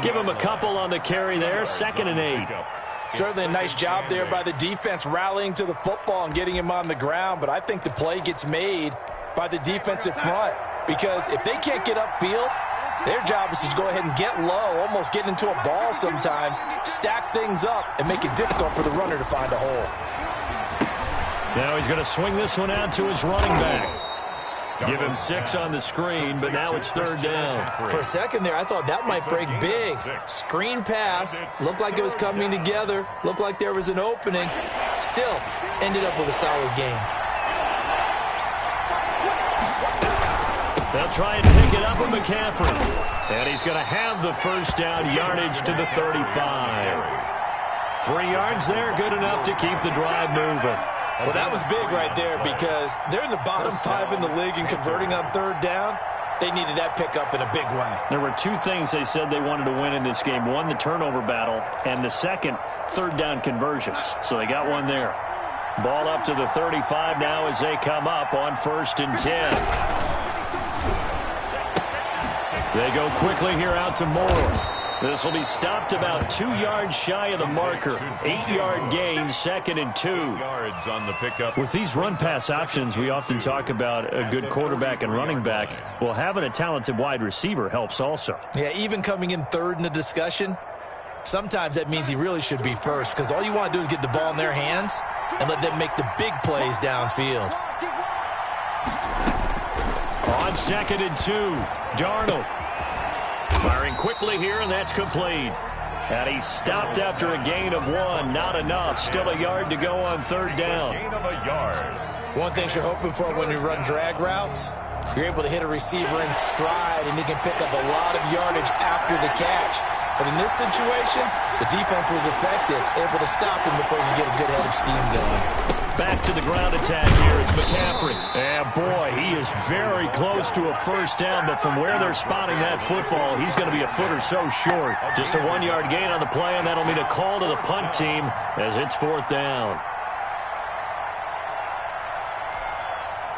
S2: Give him a couple on the carry there. 2nd and 8.
S3: Certainly a nice job there by the defense rallying to the football and getting him on the ground. But I think the play gets made by the defensive front. Because if they can't get upfield, their job is to go ahead and get low, almost get into a ball sometimes, stack things up, and make it difficult for the runner to find a hole.
S2: Now he's going to swing this one out to his running back. Give him 6 on the screen, but now it's 3rd down.
S3: For a second there, I thought that might break big. Screen pass, looked like it was coming together, looked like there was an opening. Still, ended up with a solid gain.
S2: They'll try and pick it up with McCaffrey. And he's going to have the first down, yardage to the 35. 3 yards there, good enough to keep the drive moving.
S3: Well, that was big right there because they're in the bottom 5 in the league and converting on 3rd down. They needed that pickup in a big way.
S2: There were 2 things they said they wanted to win in this game. One, the turnover battle, and the second, 3rd down conversions. So they got one there. Ball up to the 35 now as they come up on 1st and 10. They go quickly here out to Moore. This will be stopped about 2 yards shy of the marker. 8-yard gain, 2nd and 2.
S4: Yards on the pickup.
S2: With these run-pass options, we often talk about a good quarterback and running back. Well, having a talented wide receiver helps also.
S3: Yeah, even coming in 3rd in the discussion, sometimes that means he really should be first because all you want to do is get the ball in their hands and let them make the big plays downfield.
S2: On 2nd and 2, Darnold. Firing quickly here, and that's complete. And he stopped after a gain of 1. Not enough. Still a yard to go on 3rd down.
S4: Gain of a yard.
S3: One thing you're hoping for when you run drag routes, you're able to hit a receiver in stride, and he can pick up a lot of yardage after the catch. But in this situation, the defense was effective, able to stop him before he could get a good head of steam going.
S2: Back to the ground attack here. It's McCaffrey. And boy, he is very close to a first down, but from where they're spotting that football, he's going to be a foot or so short. Just a 1-yard gain on the play, and that'll mean a call to the punt team as it's 4th down.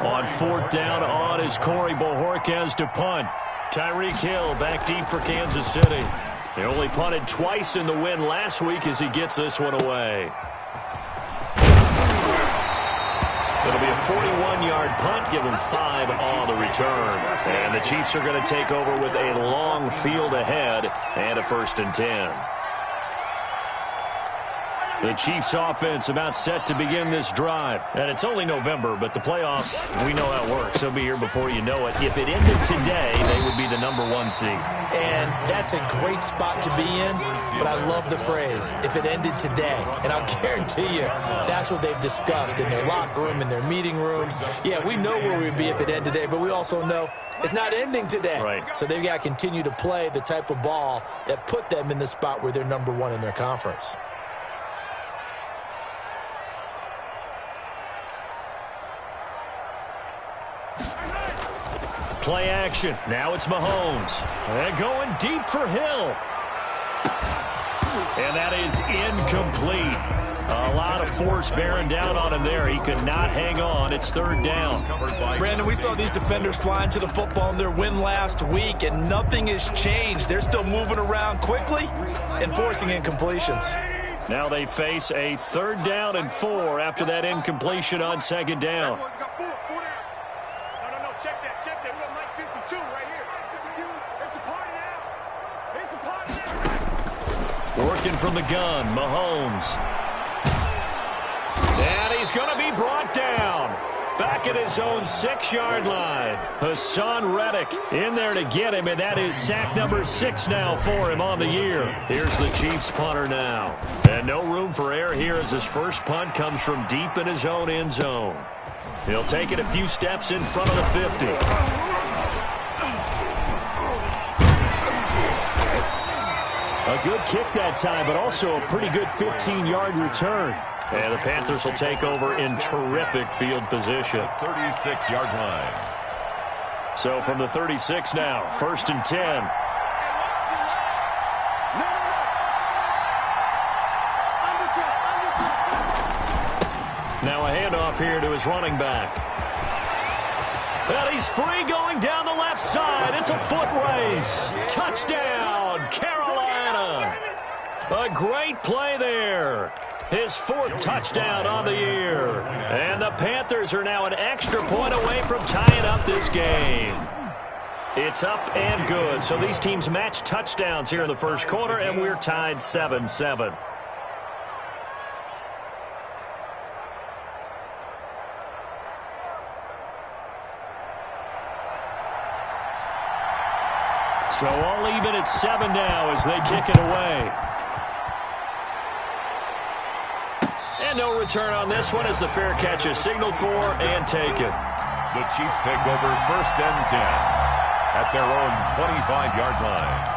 S2: On 4th down, on is Corey Bojorquez to punt. Tyreek Hill back deep for Kansas City. He only punted twice in the win last week as he gets this one away. It'll be a 41-yard punt, give him 5 on the return. And the Chiefs are going to take over with a long field ahead and a 1st and 10. The Chiefs offense about set to begin this drive. And it's only November, but the playoffs, we know how it works. They'll be here before you know it. If it ended today, they would be the #1 seed.
S3: And that's a great spot to be in, but I love the phrase, if it ended today. And I'll guarantee you, that's what they've discussed in their locker room, in their meeting rooms. Yeah, we know where we'd be if it ended today, but we also know it's not ending today.
S2: Right.
S3: So they've got to continue to play the type of ball that put them in the spot where they're #1 in their conference.
S2: Play action. Now it's Mahomes. And going deep for Hill. And that is incomplete. A lot of force bearing down on him there. He could not hang on. It's 3rd down.
S3: Brandon, we saw these defenders flying to the football in their win last week, and nothing has changed. They're still moving around quickly and forcing incompletions.
S2: Now they face a 3rd down and 4 after that incompletion on 2nd down.
S5: Check that. We got Mike 52 right here. It's a party now.
S2: Working from the gun, Mahomes. And he's going to be brought down. Back at his own 6-yard line. Hassan Reddick in there to get him, and that is sack number 6 now for him on the year. Here's the Chiefs punter now. And no room for error here as his first punt comes from deep in his own end zone. He'll take it a few steps in front of the 50. A good kick that time, but also a pretty good 15-yard return. And the Panthers will take over in terrific field position.
S4: 36-yard line.
S2: So from the 36 now, 1st and 10. Now a handoff here to his running back. And he's free going down the left side. It's a foot race. Touchdown, Carolina. A great play there. His 4th touchdown on the year. And the Panthers are now an extra point away from tying up this game. It's up and good. So these teams match touchdowns here in the first quarter, and we're tied 7-7. So all even at 7 now as they kick it away. And no return on this one as the fair catch is signaled for and taken.
S4: The Chiefs take over 1st and 10 at their own 25-yard line.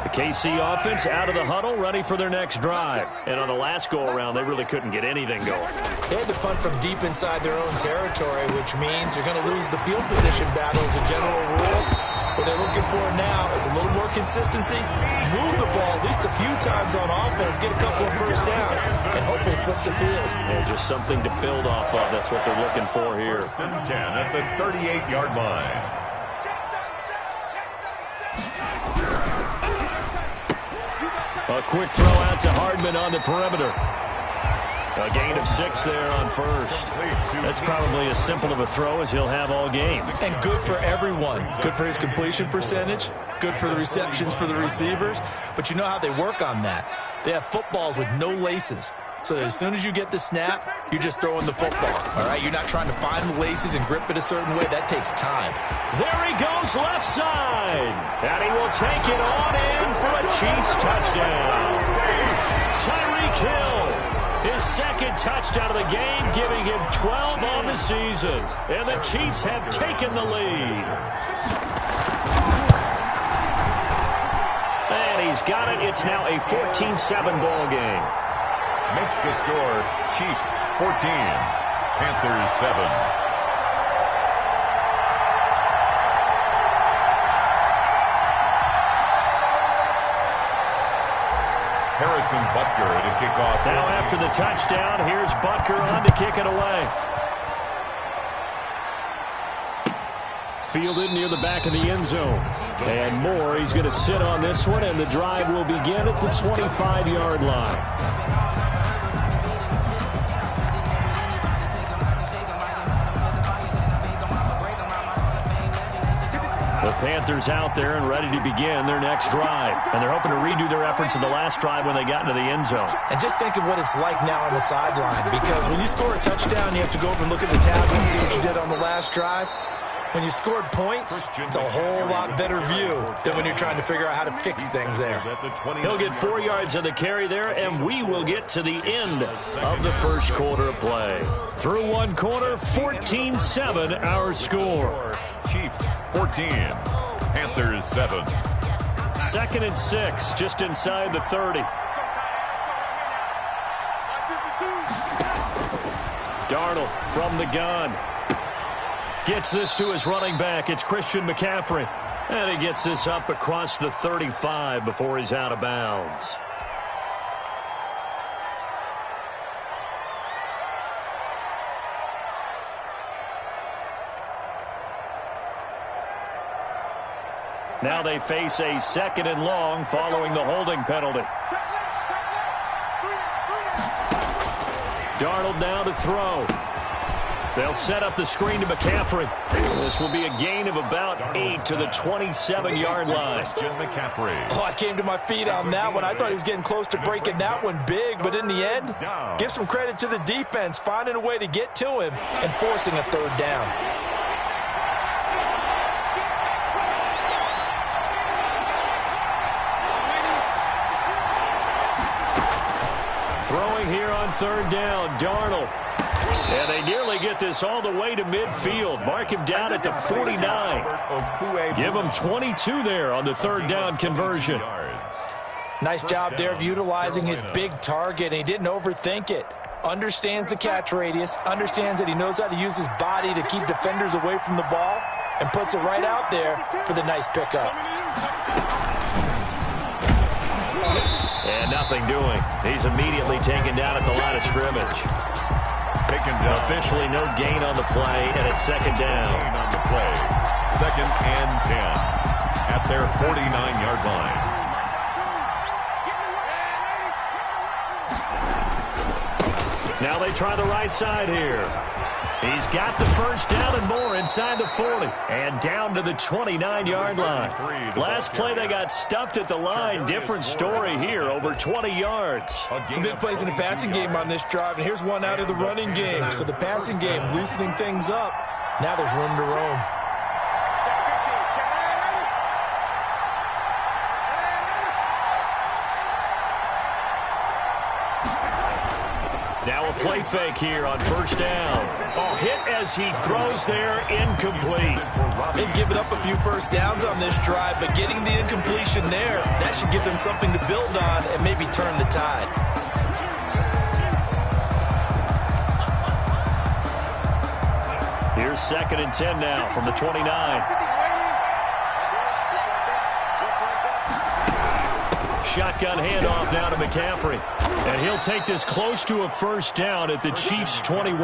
S2: The KC offense out of the huddle, ready for their next drive. And on the last go-around, they really couldn't get anything going.
S3: They had to punt from deep inside their own territory, which means you're going to lose the field position battle as a general rule. What they're looking for now is a little more consistency, move the ball at least a few times on offense, get a couple of first downs, and hopefully flip the field.
S2: And just something to build off of. That's what they're looking for here.
S4: 1st and 10 at the 38-yard line.
S2: A quick throw out to Hardman on the perimeter. A gain of 6 there on 1st. That's probably as simple of a throw as he'll have all game.
S3: And good for everyone. Good for his completion percentage. Good for the receptions for the receivers. But you know how they work on that. They have footballs with no laces. So that as soon as you get the snap, you're just throwing the football. All right? You're not trying to find the laces and grip it a certain way. That takes time.
S2: There he goes left side. And he will take it on in for a Chiefs touchdown. Tyreek Hill. His 2nd touchdown of the game, giving him 12 on the season. And the Chiefs have taken the lead. And he's got it. It's now a 14-7 ball game.
S4: Makes the score Chiefs 14, Panthers 7. Harrison Butker to kick off.
S2: Now after the touchdown, here's Butker on to kick it away. Fielded near the back of the end zone. And Moore, he's going to sit on this one, and the drive will begin at the 25-yard line. The Panthers out there and ready to begin their next drive. And they're hoping to redo their efforts in the last drive when they got into the end zone.
S3: And just think of what it's like now on the sideline, because when you score a touchdown, you have to go over and look at the tablet and see what you did on the last drive. When you scored points, it's a whole lot better view than when you're trying to figure out how to fix things there.
S2: He'll get 4 yards on the carry there, and we will get to the end of the first quarter of play. Through one quarter, 14-7 our score.
S4: Chiefs 14, Panthers 7.
S2: 2nd and 6, just inside the 30. Darnold from the gun. Gets this to his running back. It's Christian McCaffrey. And he gets this up across the 35 before he's out of bounds. Now they face a 2nd and long following the holding penalty. Darnold now to throw. They'll set up the screen to McCaffrey. This will be a gain of about 8 to the 27-yard line.
S4: McCaffrey.
S3: Oh, I came to my feet on that one. I thought he was getting close to breaking that one big, but in the end, give some credit to the defense, finding a way to get to him and forcing a 3rd down.
S2: Throwing here on 3rd down, Darnold. And they nearly get this all the way to midfield. Mark him down at the 49. Give him 22 there on the 3rd down conversion.
S3: Nice job there of utilizing his big target, and he didn't overthink it. Understands the catch radius, understands that he knows how to use his body to keep defenders away from the ball, and puts it right out there for the nice pickup.
S2: And nothing doing. He's immediately taken down at the line of scrimmage.
S4: Taken down.
S2: Officially no gain on the play, and it's 2nd down.
S4: Gain on the play. 2nd and 10 at their 49-yard line.
S2: Now they try the right side here. He's got the 1st down and more inside the 40. And down to the 29-yard line. Last play they got stuffed at the line. Different story here, over 20 yards.
S3: Some big plays in the passing game on this drive, and here's one out of the running game. So the passing game loosening things up. Now there's room to roam.
S2: Now a play fake here on 1st down. Oh, hit as he throws there, incomplete.
S3: They've given up a few 1st downs on this drive, but getting the incompletion there, that should give them something to build on and maybe turn the tide.
S2: Here's 2nd and 10 now from the 29. Shotgun handoff now to McCaffrey. And he'll take this close to a 1st down at the Chiefs' 21.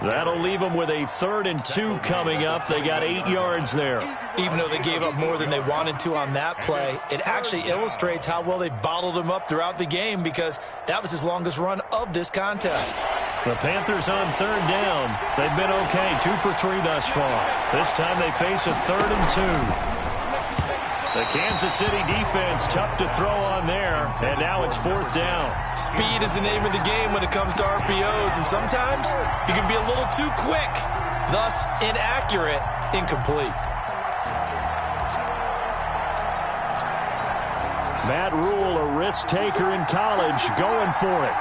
S2: That'll leave them with a 3rd and 2 coming up. They got 8 yards there.
S3: Even though they gave up more than they wanted to on that play, it actually illustrates how well they've bottled him up throughout the game, because that was his longest run of this contest.
S2: The Panthers on 3rd down. They've been okay, 2 for 3 thus far. This time they face a 3rd and 2. The Kansas City defense tough to throw on there, and now it's 4th down.
S3: Speed is the name of the game when it comes to RPOs, and sometimes you can be a little too quick, thus inaccurate, incomplete.
S2: Matt Rule, a risk taker in college, going for it.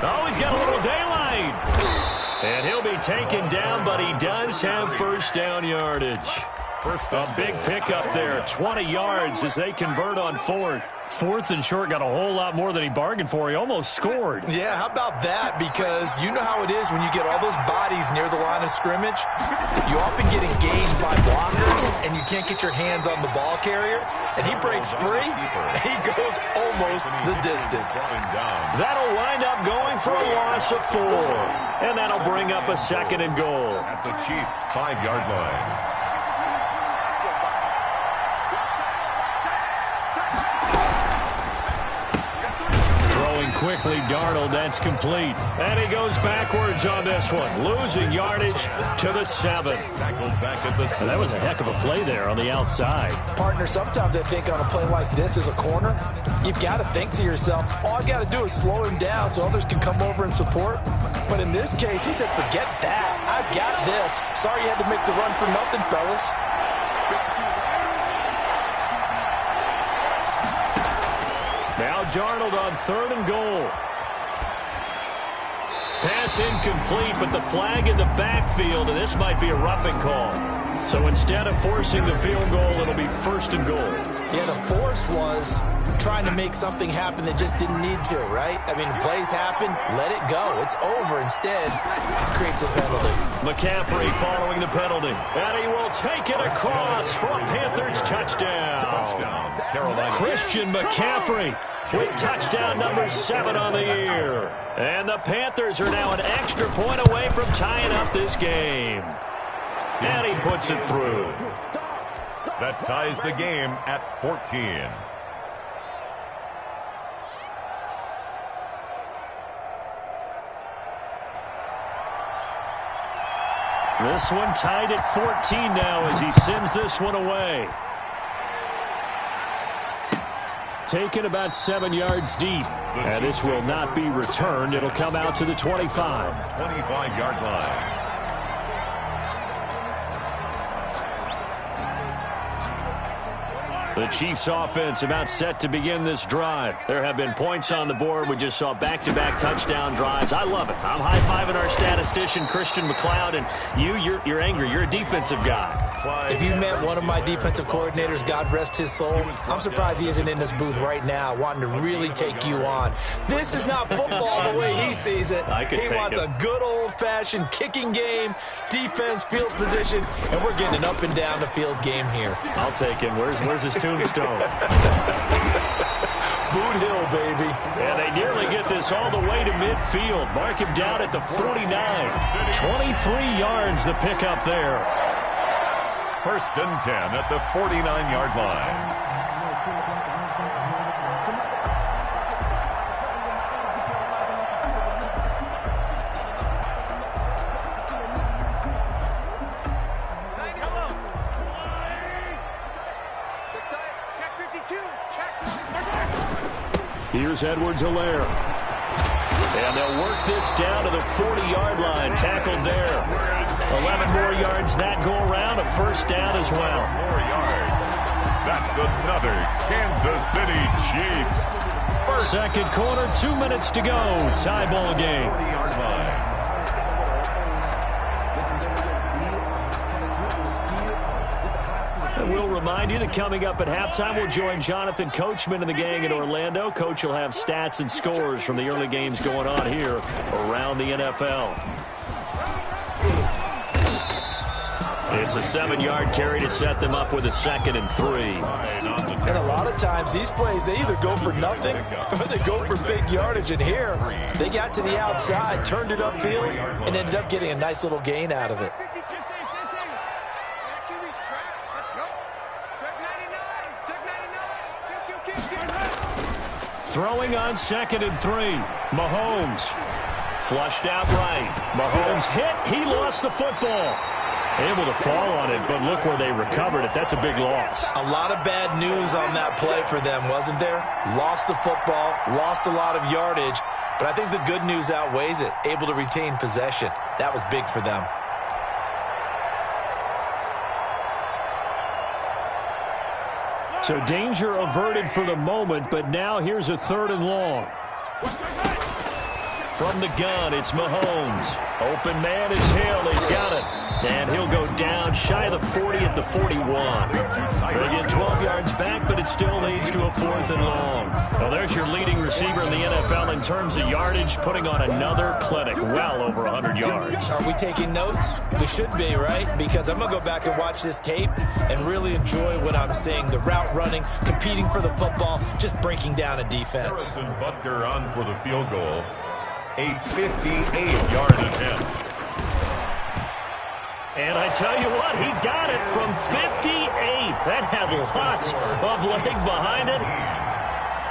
S2: Oh, he's got a little daylight. And he'll be taken down, but he does have 1st down yardage. A big pickup there, 20 yards as they convert on 4th. 4th and short, got a whole lot more than he bargained for. He almost scored.
S3: Yeah, how about that? Because you know how it is when you get all those bodies near the line of scrimmage. You often get engaged by blockers, and you can't get your hands on the ball carrier. And he breaks free, and he goes almost the distance.
S2: That'll wind up going for a loss of 4. And that'll bring up a 2nd and goal.
S4: At the Chiefs' 5-yard line.
S2: quickly, Darnold. That's complete. And he goes backwards on this one, losing yardage to the 7.
S4: Tackled back at the 7.
S2: And that was a heck of a play there on the outside.
S3: Partner, sometimes I think on a play like this as a corner, you've got to think to yourself, all I got to do is slow him down so others can come over and support. But in this case, he said, forget that. I've got this. Sorry you had to make the run for nothing, fellas.
S2: Now Darnold on 3rd and goal. Pass incomplete, but the flag in the backfield, and this might be a roughing call. So instead of forcing the field goal, it'll be 1st and goal.
S3: Yeah, the force was trying to make something happen that just didn't need to, right? I mean, plays happen, let it go. It's over. Instead, creates a penalty.
S2: McCaffrey following the penalty. And he will take it across for a Panthers touchdown.
S4: Carolina.
S2: Christian McCaffrey with touchdown number 7 on the year. And the Panthers are now an extra point away from tying up this game. And he puts it through.
S4: That ties the game at 14.
S2: This one tied at 14 now as he sends this one away. Taken about 7 yards deep. And this will not be returned. It'll come out to the 25.
S4: 25-yard line.
S2: The Chiefs offense about set to begin this drive. There have been points on the board. We just saw back-to-back touchdown drives. I love it. I'm high-fiving our statistician, Christian McLeod, and you're angry. You're a defensive guy.
S3: If you met one of my defensive coordinators, God rest his soul, I'm surprised he isn't in this booth right now wanting to really take you on. This is not football the way he sees it. He wants a good old-fashioned kicking game, defense, field position, and we're getting an up-and-down the field game here.
S2: I'll take him. Where's his tombstone?
S3: Boot Hill, baby.
S2: And they nearly get this all the way to midfield. Mark him down at the 49. 23 yards the pickup there.
S4: 1st and 10 at the 49-yard line.
S2: Here's Edwards-Helaire. And they'll work this down to the 40-yard line. Tackled there. 11 more yards that go around. A 1st down as well.
S4: 4 yards. That's another Kansas City Chiefs.
S2: 2nd quarter, 2 minutes to go. Tie ball game.
S4: 40-yard line.
S2: And we'll remind you that coming up at halftime, we'll join Jonathan Coachman and the gang in Orlando. Coach will have stats and scores from the early games going on here around the NFL. It's a 7-yard carry to set them up with a 2nd and 3.
S3: And a lot of times, these plays, they either go for nothing or they go for big yardage. And here, they got to the outside, turned it upfield, and ended up getting a nice little gain out of it.
S2: Throwing on 2nd and 3. Mahomes. Flushed out right. Mahomes hit. He lost the football. Able to fall on it, but look where they recovered it. That's a big loss.
S3: A lot of bad news on that play for them, wasn't there? Lost the football, lost a lot of yardage, but I think the good news outweighs it. Able to retain possession. That was big for them.
S2: So danger averted for the moment, but now here's a 3rd and long. From the gun, it's Mahomes. Open man is Hill. He's got it. And he'll go down shy of the 40 at the 41. They get 12 yards back, but it still leads to a 4th and long. Well, there's your leading receiver in the NFL in terms of yardage, putting on another clinic, well over 100 yards.
S3: Are we taking notes? We should be, right? Because I'm going to go back and watch this tape and really enjoy what I'm seeing. The route running, competing for the football, just breaking down a defense.
S4: Harrison Butker on for the field goal. A 58-yard attempt.
S2: And I tell you what, he got it from 58. That had lots of leg behind it.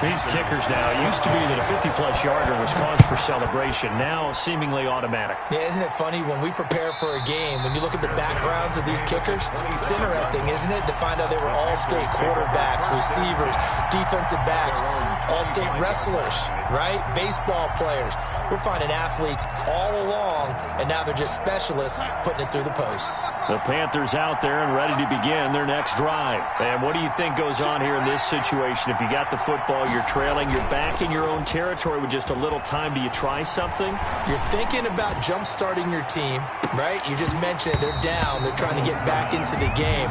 S2: These kickers now, it used to be that a 50-plus yarder was cause for celebration. Now, seemingly automatic.
S3: Yeah, isn't it funny when we prepare for a game, when you look at the backgrounds of these kickers, it's interesting, isn't it, to find out they were all-state quarterbacks, receivers, defensive backs, all-state wrestlers, right? Baseball players. We're finding athletes all along, and now they're just specialists putting it through the posts.
S2: The Panthers out there and ready to begin their next drive. And what do you think goes on here in this situation? If you got the football, you're trailing, you're back in your own territory with just a little time. Do you try something?
S3: You're thinking about jump-starting your team, right? You just mentioned they're down. They're trying to get back into the game.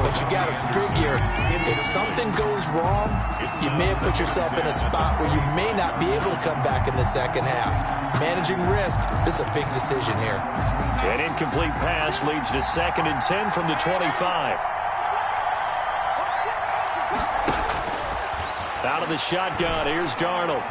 S3: But you got to figure, if something goes wrong, you may have put yourself in a spot where you may not be able to come back in the second half. Managing risk, this is a big decision here.
S2: An incomplete pass leads to 2nd and 10 from the 25. Out of the shotgun, here's Darnold.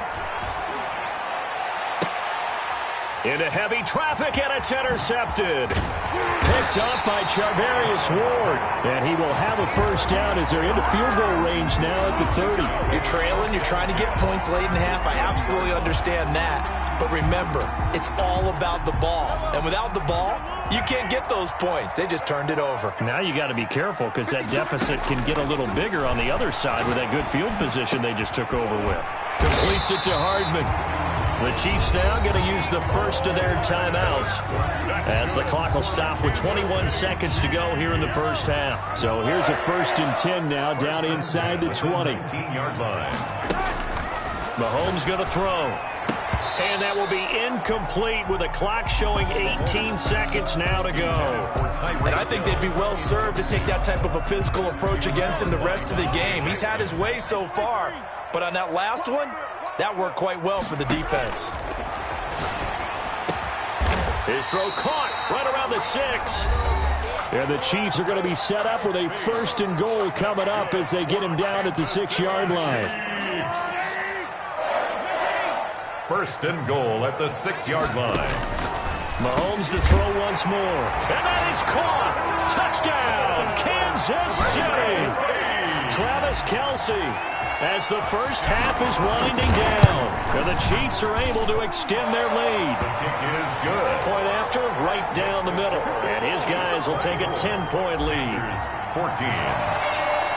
S2: Into heavy traffic, and it's intercepted. Picked up by Charvarius Ward. And he will have a first down as they're into field goal range now at the 30.
S3: You're trailing, you're trying to get points late in half. I absolutely understand that. But remember, it's all about the ball. And without the ball, you can't get those points. They just turned it over.
S2: Now you got to be careful because that deficit can get a little bigger on the other side with that good field position they just took over with. Completes it to Hardman. The Chiefs now going to use the first of their timeouts as the clock will stop with 21 seconds to go here in the first half. So here's a 1st and 10 now down inside the 20.
S4: 18-yard line.
S2: Mahomes going to throw. And that will be incomplete with the clock showing 18 seconds now to go.
S3: And I think they'd be well served to take that type of a physical approach against him the rest of the game. He's had his way so far. But on that last one, that worked quite well for the defense.
S2: His throw caught right around the 6. And the Chiefs are going to be set up with a 1st and goal coming up as they get him down at the 6-yard line.
S4: 1st and goal at the 6-yard line.
S2: Mahomes to throw once more. And that is caught. Touchdown, Kansas City. Travis Kelce. As the first half is winding down, and the Chiefs are able to extend their lead.
S4: The kick is good.
S2: Point after, right down the middle. And his guys will take a 10-point lead.
S4: 14.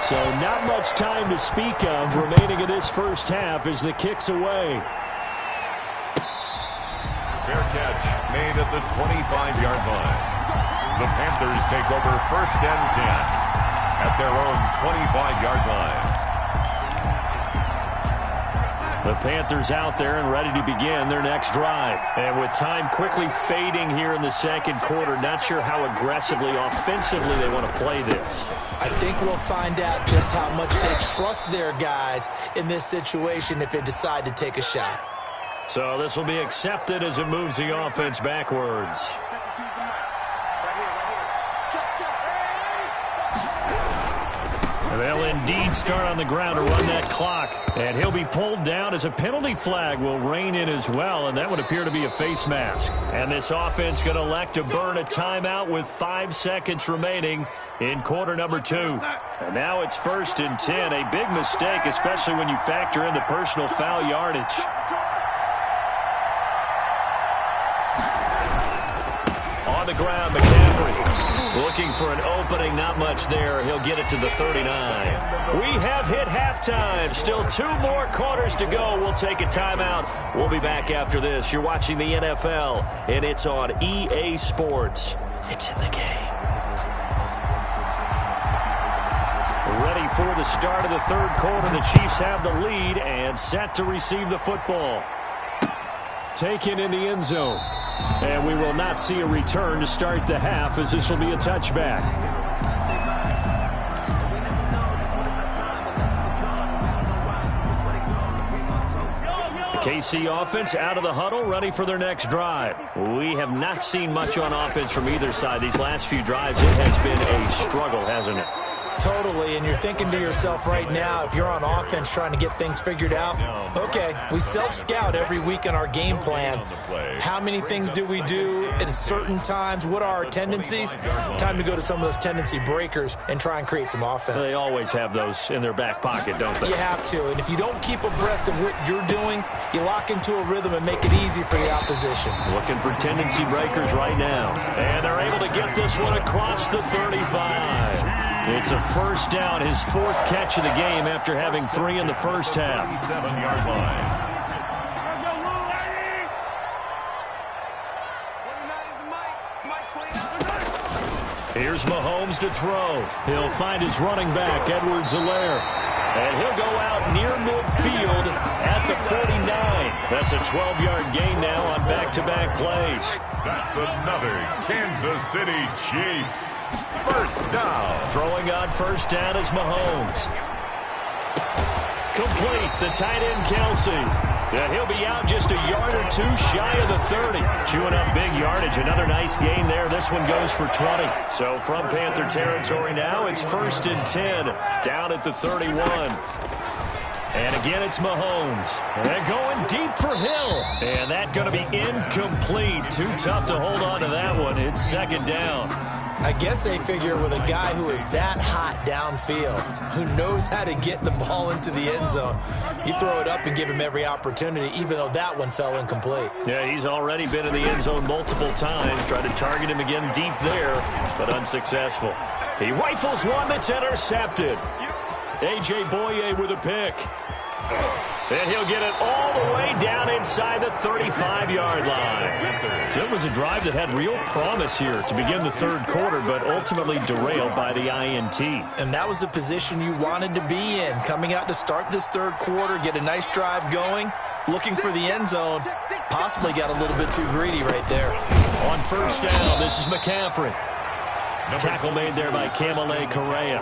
S2: So not much time to speak of remaining in this first half as the kick's away.
S4: Fair catch made at the 25-yard line. The Panthers take over 1st and 10 at their own 25-yard line.
S2: The Panthers out there and ready to begin their next drive. And with time quickly fading here in the second quarter, not sure how aggressively, offensively they want to play this.
S3: I think we'll find out just how much they trust their guys in this situation if they decide to take a shot.
S2: So this will be accepted as it moves the offense backwards. They'll indeed start on the ground to run that clock. And he'll be pulled down as a penalty flag will rein in as well, and that would appear to be a face mask. And this offense going to elect to burn a timeout with 5 seconds remaining in quarter number 2. And now it's 1st and 10. A big mistake, especially when you factor in the personal foul yardage. On the ground, McCaffrey. Looking for an opening, not much there. He'll get it to the 39. We have hit halftime. Still 2 more quarters to go. We'll take a timeout. We'll be back after this. You're watching the NFL, and it's on EA Sports. It's in the game. Ready for the start of the 3rd quarter. The Chiefs have the lead and set to receive the football. Taken in the end zone. And we will not see a return to start the half as this will be a touchback. The KC offense out of the huddle, ready for their next drive. We have not seen much on offense from either side. These last few drives, it has been a struggle, hasn't it?
S3: Totally, and you're thinking to yourself right now, if you're on offense trying to get things figured out, okay, we self-scout every week in our game plan. How many things do we do at certain times? What are our tendencies? Time to go to some of those tendency breakers and try and create some offense.
S2: They always have those in their back pocket, don't they?
S3: You have to, and if you don't keep abreast of what you're doing, you lock into a rhythm and make it easy for the opposition.
S2: Looking for tendency breakers right now. And they're able to get this one across the 35. It's a first down, his fourth catch of the game after having 3 in the first half.
S4: 7-yard line.
S2: Here's Mahomes to throw. He'll find his running back, Edwards-Helaire. And he'll go out near midfield at the 49. That's a 12-yard gain now on back-to-back plays.
S4: That's another Kansas City Chiefs. First down.
S2: Throwing on first down is Mahomes. Complete, the tight end Kelsey. And he'll be out just a yard or two shy of the 30. Chewing up big yardage. Another nice gain there. This one goes for 20. So from Panther territory now, it's 1st and 10. Down at the 31. And again, it's Mahomes. And going deep for Hill. And that's going to be incomplete. Too tough to hold on to that one. It's 2nd down.
S3: I guess they figure with a guy who is that hot downfield, who knows how to get the ball into the end zone, you throw it up and give him every opportunity, even though that one fell incomplete.
S2: Yeah, he's already been in the end zone multiple times. Tried to target him again deep there, but unsuccessful. He rifles one that's intercepted. A.J. Boye with a pick. And he'll get it all the way down inside the 35-yard line. So it was a drive that had real promise here to begin the third quarter, but ultimately derailed by the INT.
S3: And that was the position you wanted to be in, coming out to start this third quarter, get a nice drive going, looking for the end zone. Possibly got a little bit too greedy right there.
S2: On first down, this is McCaffrey. Tackle made there by Kamale Correa.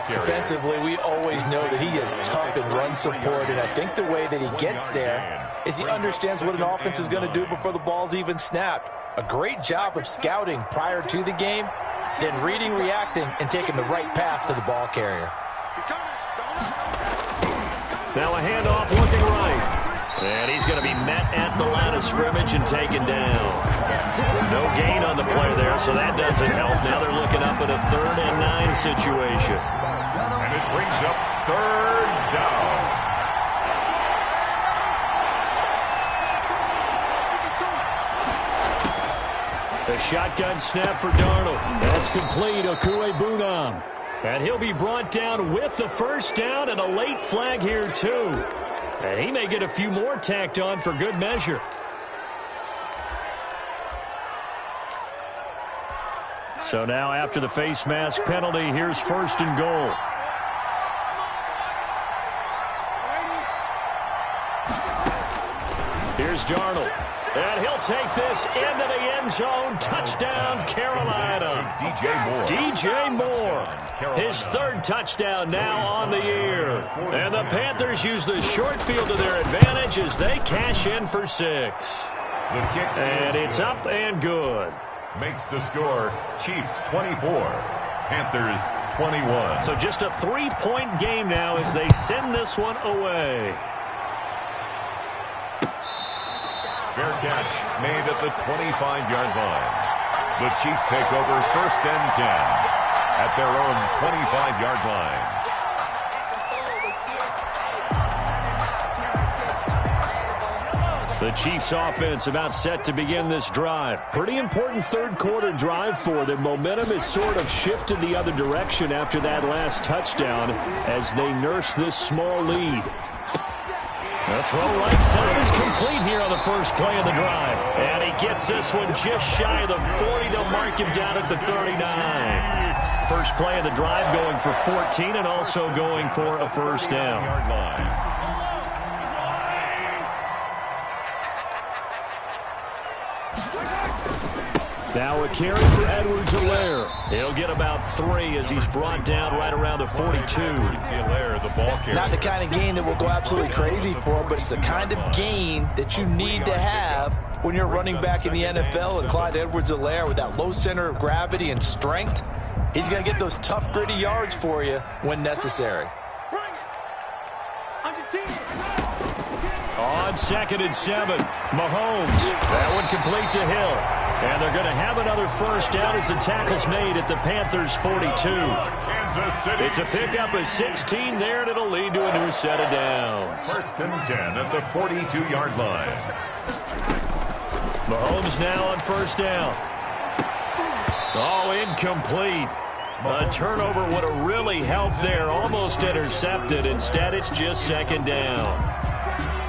S3: Defensively, we always know that he is tough in run support, and I think the way that he gets there is he understands what an offense is going to do before the ball's even snapped. A great job of scouting prior to the game, then reading, reacting, and taking the right path to the ball carrier.
S2: Now a handoff looking right. And he's going to be met at the line of scrimmage and taken down. No gain on the play there, so that doesn't help. Now they're looking up at a 3rd and 9 situation.
S4: And it brings up 3rd down.
S2: The shotgun snap for Darnold. That's complete. Okuebunam. And he'll be brought down with the first down and a late flag here, too. And he may get a few more tacked on for good measure. So now after the face mask penalty, here's 1st and goal. Here's Darnold. And he'll take this into the end zone. Touchdown, Carolina. DJ Moore. His 3rd touchdown now on the year. And the Panthers use the short field to their advantage as they cash in for 6. And it's up and good.
S4: Makes the score Chiefs 24, Panthers 21.
S2: So just a 3-point game now as they send this one away.
S4: Fair catch made at the 25-yard line. The Chiefs take over 1st and 10 at their own 25-yard line.
S2: The Chiefs offense about set to begin this drive. Pretty important third quarter drive for them. Momentum has sort of shifted the other direction after that last touchdown as they nurse this small lead. The throw right side is complete here on the first play of the drive. And he gets this one just shy of the 40. They'll mark him down at the 39. First play of the drive going for 14 and also going for a first down. Now a carry for Edwards-Helaire. He'll get about 3 as he's brought down right around the 42.
S3: Not the kind of gain that will go absolutely crazy for, but it's the kind of gain that you need to have when you're running back in the NFL. And Clyde Edwards-Helaire with that low center of gravity and strength, He's going to get those tough, gritty yards for you when necessary.
S2: On 2nd and 7, Mahomes. That one complete to Hill. And they're going to have another first down as the tackle's made at the Panthers' 42. It's a pickup of 16 there, and it'll lead to a new set of downs.
S4: 1st and 10 at the 42-yard line.
S2: Mahomes now on first down. Oh, incomplete. A turnover would have really helped there. Almost intercepted. Instead, it's just 2nd down.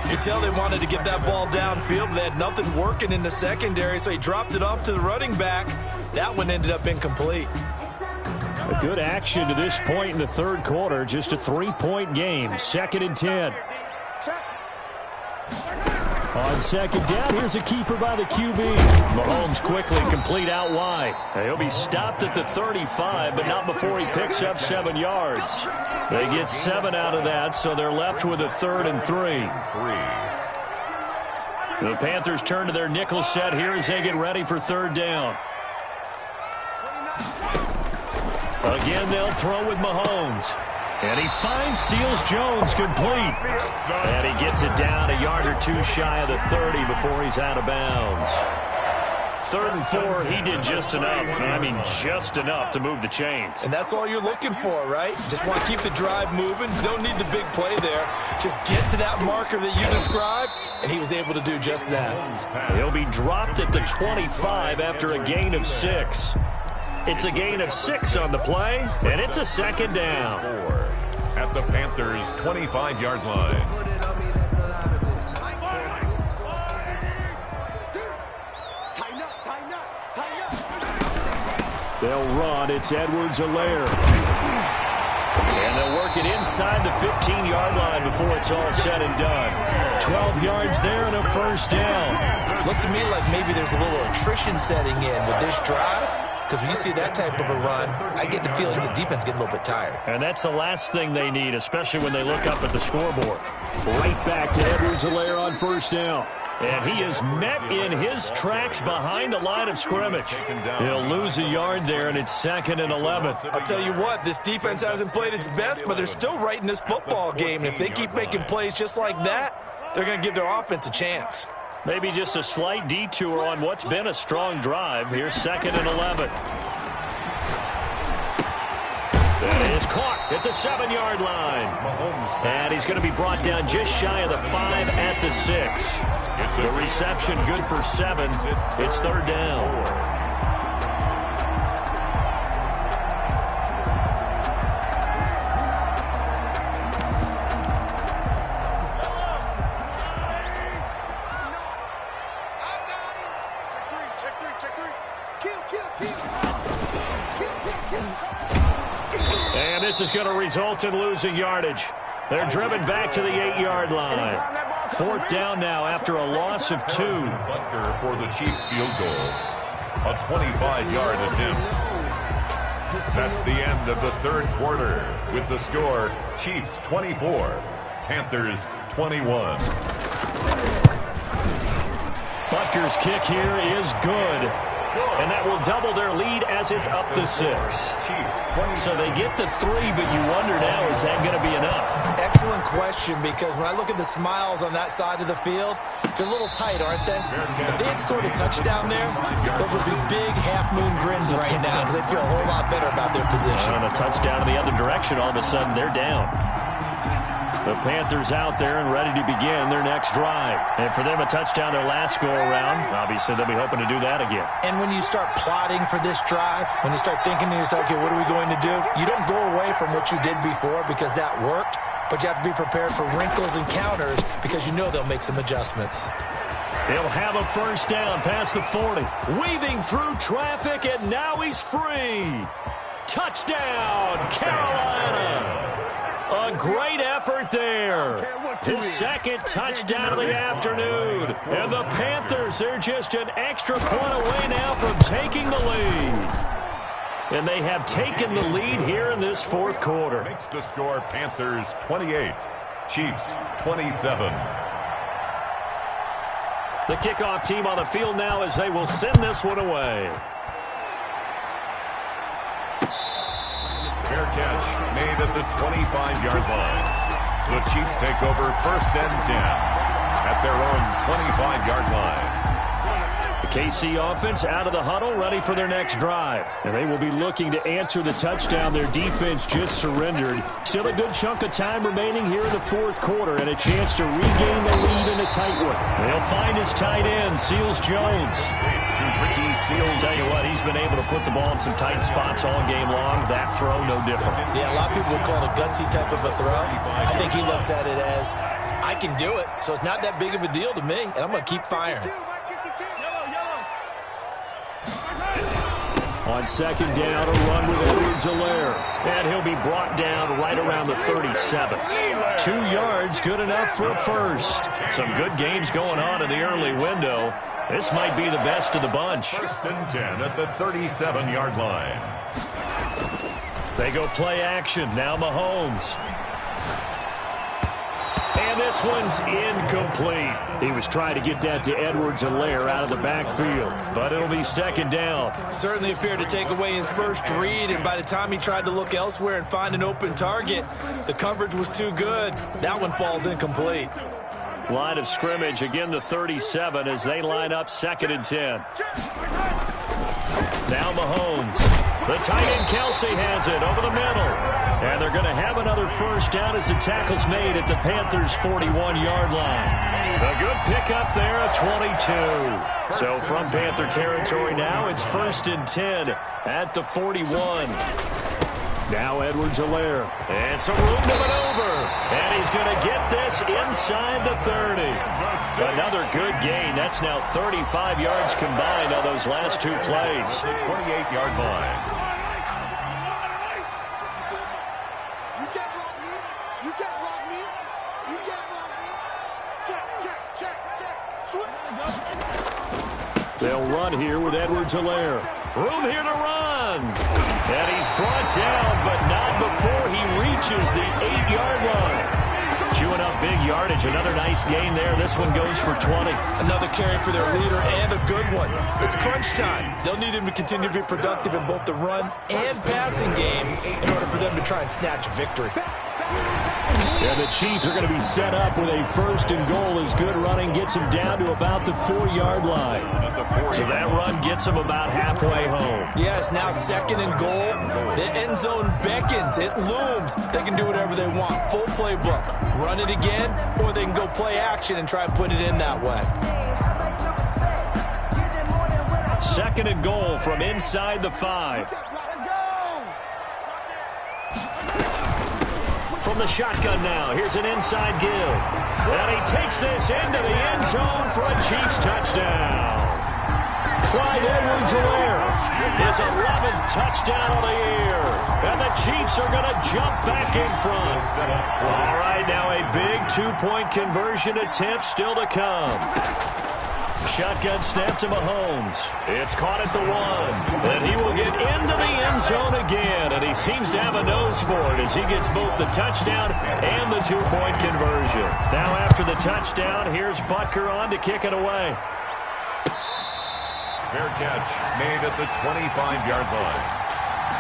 S3: You could tell they wanted to get that ball downfield, but they had nothing working in the secondary, so he dropped it off to the running back. That one ended up incomplete.
S2: A good action to this point in the 3rd quarter. Just a 3-point game. 2nd and 10. On 2nd down, here's a keeper by the QB. Mahomes quickly complete out wide. He'll be stopped at the 35, but not before he picks up 7 yards. They get 7 out of that, so they're left with a 3rd and 3. The Panthers turn to their nickel set here as they get ready for 3rd down. Again, they'll throw with Mahomes. And he finds Seals-Jones complete. And he gets it down a yard or two shy of the 30 before he's out of bounds. 3rd and 4, he did just enough. I mean, just enough to move the chains.
S3: And that's all you're looking for, right? Just want to keep the drive moving. Don't need the big play there. Just get to that marker that you described, and he was able to do just that.
S2: He'll be dropped at the 25 after a gain of 6. It's a gain of 6 on the play, and it's a 2nd down.
S4: 4 at the Panthers' 25-yard line.
S2: They'll run. It's Edwards-Helaire. And they'll work it inside the 15-yard line before it's all said and done. 12 yards there and a first down.
S3: Looks to me like maybe there's a little attrition setting in with this drive. Because when you see that type of a run, I get the feeling the defense getting a little bit tired.
S2: And that's the last thing they need, especially when they look up at the scoreboard. Right back to Edwards-Helaire on first down. And he is met in his tracks behind the line of scrimmage. He'll lose a yard there, and it's 2nd and 11.
S3: I'll tell you what, this defense hasn't played its best, but they're still right in this football game. And if they keep making plays just like that, they're going to give their offense a chance.
S2: Maybe just a slight detour on what's been a strong drive. Here's 2nd and 11. That is caught at the 7-yard line. And he's going to be brought down just shy of the 5 at the 6. The reception good for 7. It's 3rd down. And this is going to result in losing yardage. They're driven back to the 8-yard line. 4th down now after a loss of 2.
S4: Butker for the Chiefs field goal. A 25-yard attempt. That's the end of the 3rd quarter with the score Chiefs 24, Panthers 21.
S2: Butker's kick here is good. And that will double their lead as it's up to 6. So they get the 3, but you wonder now, is that going to be enough?
S3: Excellent question, because when I look at the smiles on that side of the field, they're a little tight, aren't they? If they had scored a touchdown there, those would be big half-moon grins right now, because they'd feel a whole lot better about their position.
S2: And a touchdown in the other direction, all of a sudden they're down. The Panthers out there and ready to begin their next drive. And for them, a touchdown their last go-around. Obviously, they'll be hoping to do that again.
S3: And when you start plotting for this drive, when you start thinking to yourself, okay, what are we going to do? You don't go away from what you did before because that worked, but you have to be prepared for wrinkles and counters because you know they'll make some adjustments.
S2: He'll have a first down past the 40. Weaving through traffic, and now he's free. Touchdown, Carolina. A great effort there. His 2nd touchdown of the afternoon. And the Panthers, they're just an extra point away now from taking the lead. And they have taken the lead here in this 4th quarter.
S4: Makes the score Panthers 28, Chiefs 27.
S2: The kickoff team on the field now as they will send this one away.
S4: Fair catch made at the 25-yard line. The Chiefs take over 1st and 10 at their own 25-yard line.
S2: The KC offense out of the huddle, ready for their next drive. And they will be looking to answer the touchdown their defense just surrendered. Still a good chunk of time remaining here in the 4th quarter and a chance to regain the lead in a tight one. They'll find his tight end, Seals Jones. Tell you what, he's been able to put the ball in some tight spots all game long. That throw, no different.
S3: Yeah, a lot of people would call it a gutsy type of a throw. I think he looks at it as, I can do it, so it's not that big of a deal to me, and I'm going to keep firing.
S2: On 2nd down, a run with Edwards-Helaire. And he'll be brought down right around the 37. 2 yards, good enough for a first. Some good games going on in the early window. This might be the best of the bunch.
S4: 1st and 10 at the 37-yard line.
S2: They go play action. Now Mahomes. And this one's incomplete. He was trying to get that to Edwards-Helaire out of the backfield, but it'll be 2nd down.
S3: Certainly appeared to take away his first read, and by the time he tried to look elsewhere and find an open target, the coverage was too good. That one falls incomplete.
S2: Line of scrimmage, again the 37 as they line up 2nd and 10. Now Mahomes. The tight end Kelsey has it over the middle. And they're going to have another first down as the tackle's made at the Panthers' 41-yard line. A good pickup there at 22. So from Panther territory now, it's 1st and 10 at the 41. Now Edwards-Helaire. And some room to maneuver. And he's going to get this inside the 30. Another good gain. That's now 35 yards combined on those last 2 plays.
S4: 28-yard line.
S5: You can't block me. You can't block me. You can't block me. Check. Swing.
S2: They'll run here with Edwards-Helaire. Room here to run. And he's brought down, but not before he reaches the 8-yard line. Chewing up big yardage. Another nice gain there. This one goes for 20.
S3: Another carry for their leader and a good one. It's crunch time. They'll need him to continue to be productive in both the run and passing game in order for them to try and snatch a victory.
S2: Yeah, the Chiefs are going to be set up with a 1st and goal as good running gets them down to about the 4-yard line. So that run gets them about halfway home.
S3: Yeah, it's now 2nd and goal. The end zone beckons. It looms. They can do whatever they want. Full playbook. Run it again, or they can go play action and try and put it in that way.
S2: 2nd and goal from inside the 5. From the shotgun now, here's an inside give. And he takes this into the end zone for a Chiefs touchdown. Clyde Edwards-Helaire, his 11th touchdown of the year. And the Chiefs are going to jump back in front. All right, now a big 2-point conversion attempt still to come. Shotgun snap to Mahomes. It's caught at the 1. And he will get into the end zone again. And he seems to have a nose for it as he gets both the touchdown and the 2-point conversion. Now after the touchdown, here's Butker on to kick it away.
S4: Fair catch made at the 25-yard line.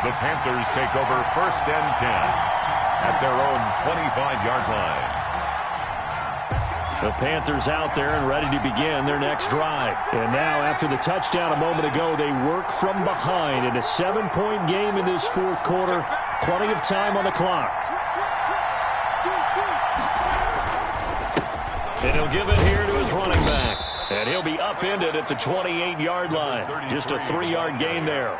S4: The Panthers take over 1st and 10 at their own 25-yard line.
S2: The Panthers out there and ready to begin their next drive. And now, after the touchdown a moment ago, they work from behind in a 7-point game in this 4th quarter. Plenty of time on the clock. And he'll give it here to his running back. And he'll be upended at the 28-yard line. Just a 3-yard gain there.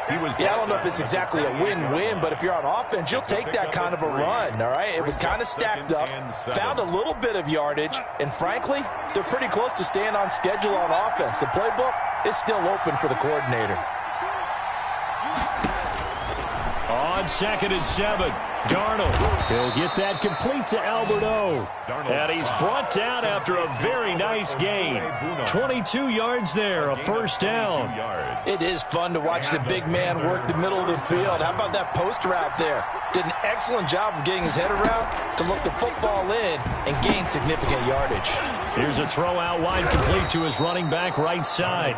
S3: Yeah, I don't know if it's exactly a win-win, but if you're on offense, you'll take that kind of a run, all right? It was kind of stacked up, found a little bit of yardage, and frankly, they're pretty close to staying on schedule on offense. The playbook is still open for the coordinator.
S2: On 2nd and 7. Darnold, he'll get that complete to Alberto. And he's brought down after a very nice gain. 22 yards there, a first down.
S3: It is fun to watch the big man work the middle of the field. How about that post route there? Did an excellent job of getting his head around to look the football in and gain significant yardage.
S2: Here's a throw out wide complete to his running back right side.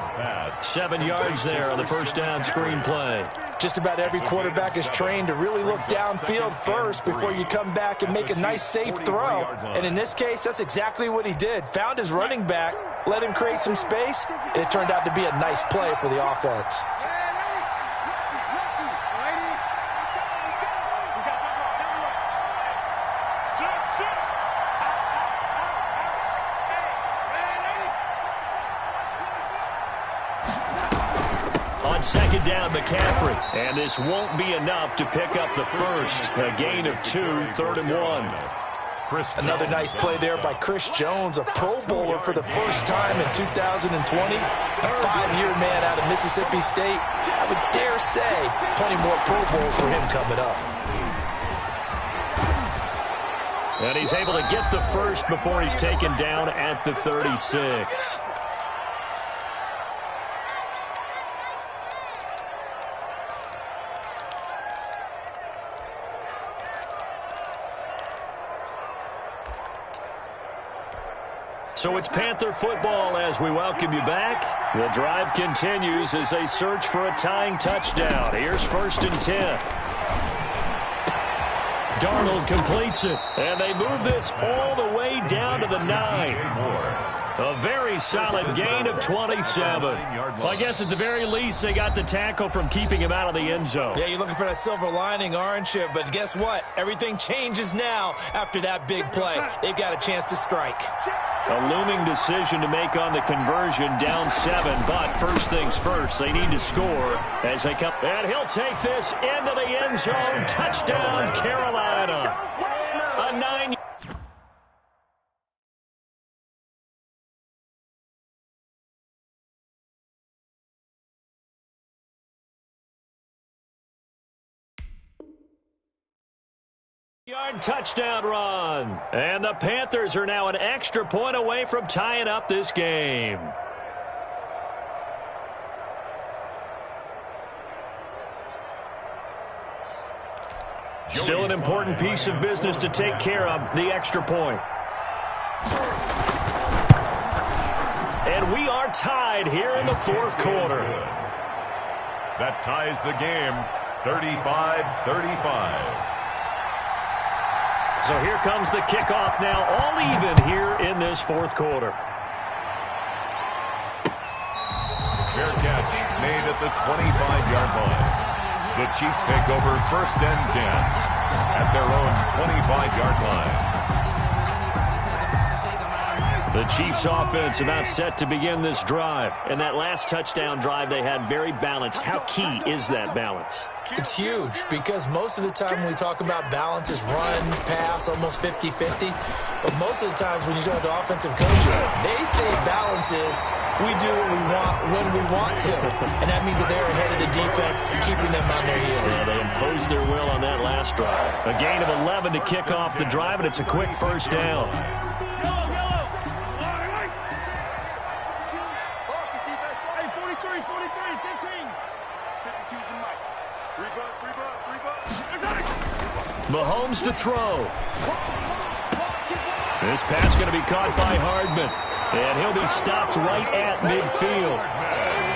S2: 7 yards there on the first down screen play.
S3: Just about every quarterback is trained to really look downfield first before you come back and make a nice safe throw. And in this case, that's exactly what he did. Found his running back, let him create some space, and it turned out to be a nice play for the offense.
S2: Second down, McCaffrey. And this won't be enough to pick up the first. A gain of 2, 3rd and 1.
S3: Another nice play there by Chris Jones, a Pro Bowler for the first time in 2020. A 5-year man out of Mississippi State. I would dare say plenty more Pro Bowls for him coming up.
S2: And he's able to get the first before he's taken down at the 36. So it's Panther football as we welcome you back. The drive continues as they search for a tying touchdown. Here's 1st and 10. Darnold completes it, and they move this all the way down to the 9. A very solid gain of 27. Well, I guess at the very least, they got the tackle from keeping him out of the end zone.
S3: Yeah, you're looking for that silver lining, aren't you? But guess what? Everything changes now after that big play. They've got a chance to strike.
S2: A looming decision to make on the conversion, down 7. But first things first, they need to score as they come. And he'll take this into the end zone. Touchdown, Carolina. A 9. Yard touchdown run. And the Panthers are now an extra point away from tying up this game. Still an important piece of business to take care of, the extra point. And we are tied here in the 4th quarter.
S4: That ties the game, 35-35.
S2: So here comes the kickoff now, all even here in this 4th quarter.
S4: Fair catch made at the 25-yard line. The Chiefs take over 1st and 10 at their own 25-yard line.
S2: The Chiefs offense about set to begin this drive. And that last touchdown drive they had very balanced. How key is that balance?
S3: It's huge because most of the time when we talk about balance is run, pass, almost 50-50. But most of the times when you talk to offensive coaches, they say balance is we do what we want when we want to. And that means that they're ahead of the defense, keeping them on their heels.
S2: Yeah, they imposed their will on that last drive. A gain of 11 to kick off the drive, and it's a quick first down. Mahomes to throw. This pass going to be caught by Hardman. And he'll be stopped right at midfield.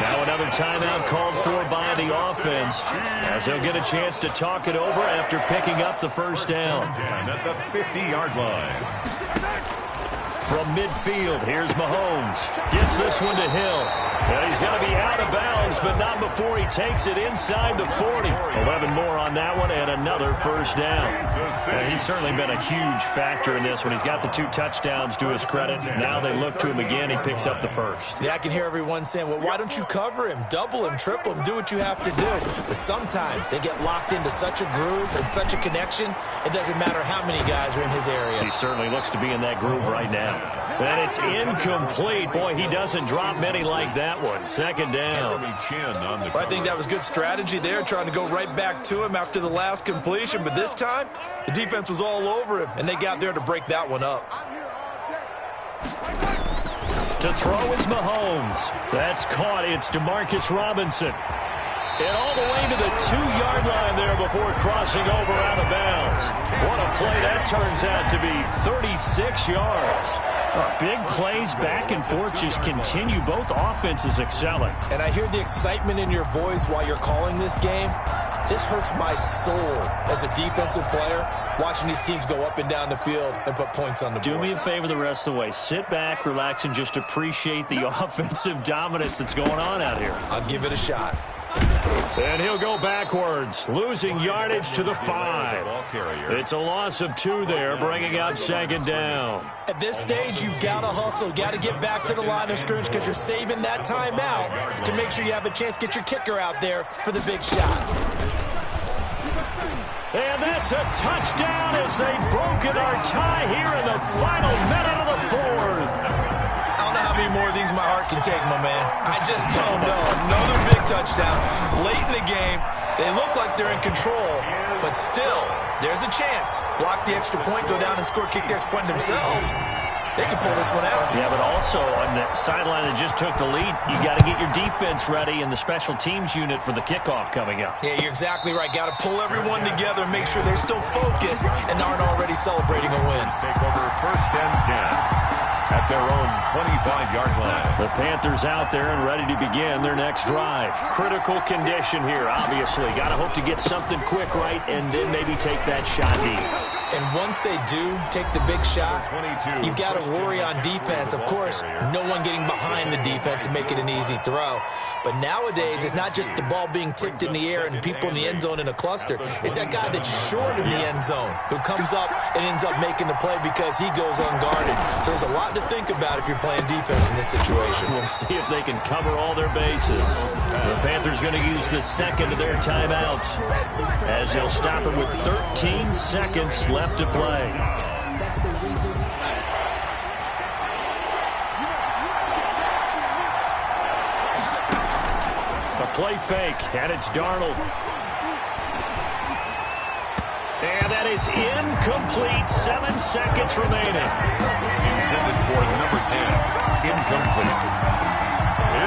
S2: Now another timeout called for by the offense as they'll get a chance to talk it over after picking up the first down.
S4: At the 50-yard line.
S2: From midfield, here's Mahomes. Gets this one to Hill. And he's going to be out of bounds, but not before he takes it inside the 40. 11 more on that one, and another first down. And he's certainly been a huge factor in this one. He's got the 2 touchdowns to his credit. Now they look to him again. He picks up the first.
S3: Yeah, I can hear everyone saying, well, why don't you cover him, double him, triple him, do what you have to do. But sometimes they get locked into such a groove and such a connection, it doesn't matter how many guys are in his area.
S2: He certainly looks to be in that groove right now. And it's incomplete. Boy, he doesn't drop many like that one. Second down.
S3: Well, I think that was good strategy there, trying to go right back to him after the last completion. But this time, the defense was all over him, and they got there to break that one up.
S2: To throw is Mahomes. That's caught. It's Demarcus Robinson. And all the way to the 2-yard line there before crossing over out of bounds. What a play that turns out to be, 36 yards. Big plays back and forth just continue. Both offenses excelling.
S3: And I hear the excitement in your voice while you're calling this game. This hurts my soul as a defensive player, watching these teams go up and down the field and put points on the board.
S2: Do me a favor the rest of the way. Sit back, relax, and just appreciate the offensive dominance that's going on out here.
S3: I'll give it a shot.
S2: And he'll go backwards, losing yardage to the 5. It's a loss of 2 there, bringing up second down.
S3: At this stage, you've got to hustle. Got to get back to the line of scrimmage because you're saving that timeout to make sure you have a chance to get your kicker out there for the big shot.
S2: And that's a touchdown as they've broken our tie here in the final minute of the 4th.
S3: I don't know how many more of these my heart can take, my man. I just don't know. Another big touchdown. Late in the game, they look like they're in control, but still, there's a chance. Block the extra point, go down and score, kick the extra point themselves. They can pull this one out.
S2: Yeah, but also on the sideline that just took the lead, you got to get your defense ready in the special teams unit for the kickoff coming up.
S3: Yeah, you're exactly right. Got to pull everyone together, make sure they're still focused and aren't already celebrating a win.
S4: Take over 1st and 10 at their own 25-yard line.
S2: The Panthers out there and ready to begin their next drive. Critical condition here, obviously. Got to hope to get something quick right and then maybe take that shot deep.
S3: And once they do take the big shot, you've got to worry on defense. Of course, no one getting behind the defense and make it an easy throw. But nowadays, it's not just the ball being tipped in the air and people in the end zone in a cluster. It's that guy that's short in the end zone who comes up and ends up making the play because he goes unguarded. So there's a lot to think about if you're playing defense in this situation.
S2: We'll see if they can cover all their bases. The Panthers going to use the second of their timeouts as they'll stop it with 13 seconds left to play. A play fake, and it's Darnold. And that is incomplete. 7 seconds remaining.
S4: Intended for number 10. Incomplete.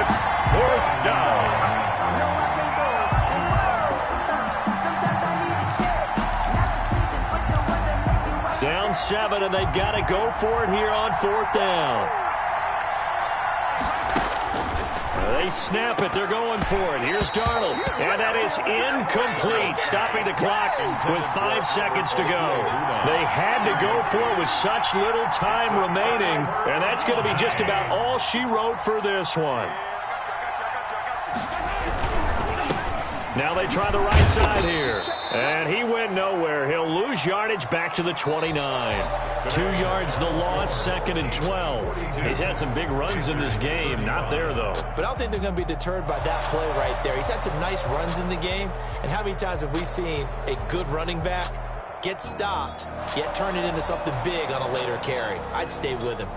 S4: It's 4th down.
S2: Down 7, and they've got to go for it here on 4th down. They snap it. They're going for it. Here's Darnold. And that is incomplete. Stopping the clock with 5 seconds to go. They had to go for it with such little time remaining. And that's going to be just about all she wrote for this one. Now they try the right side here. And he went nowhere. He'll lose yardage back to the 29. 2 yards the loss, 2nd and 12. He's had some big runs in this game. Not there, though.
S3: But I don't think they're going to be deterred by that play right there. He's had some nice runs in the game. And how many times have we seen a good running back get stopped, yet turn it into something big on a later carry? I'd stay with him.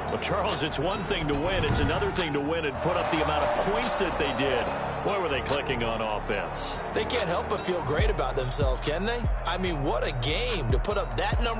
S2: Well, Charles, it's one thing to win. It's another thing to win and put up the amount of points that they did. Boy, were they clicking on offense.
S3: They can't help but feel great about themselves, can they? I mean, what a game to put up that number.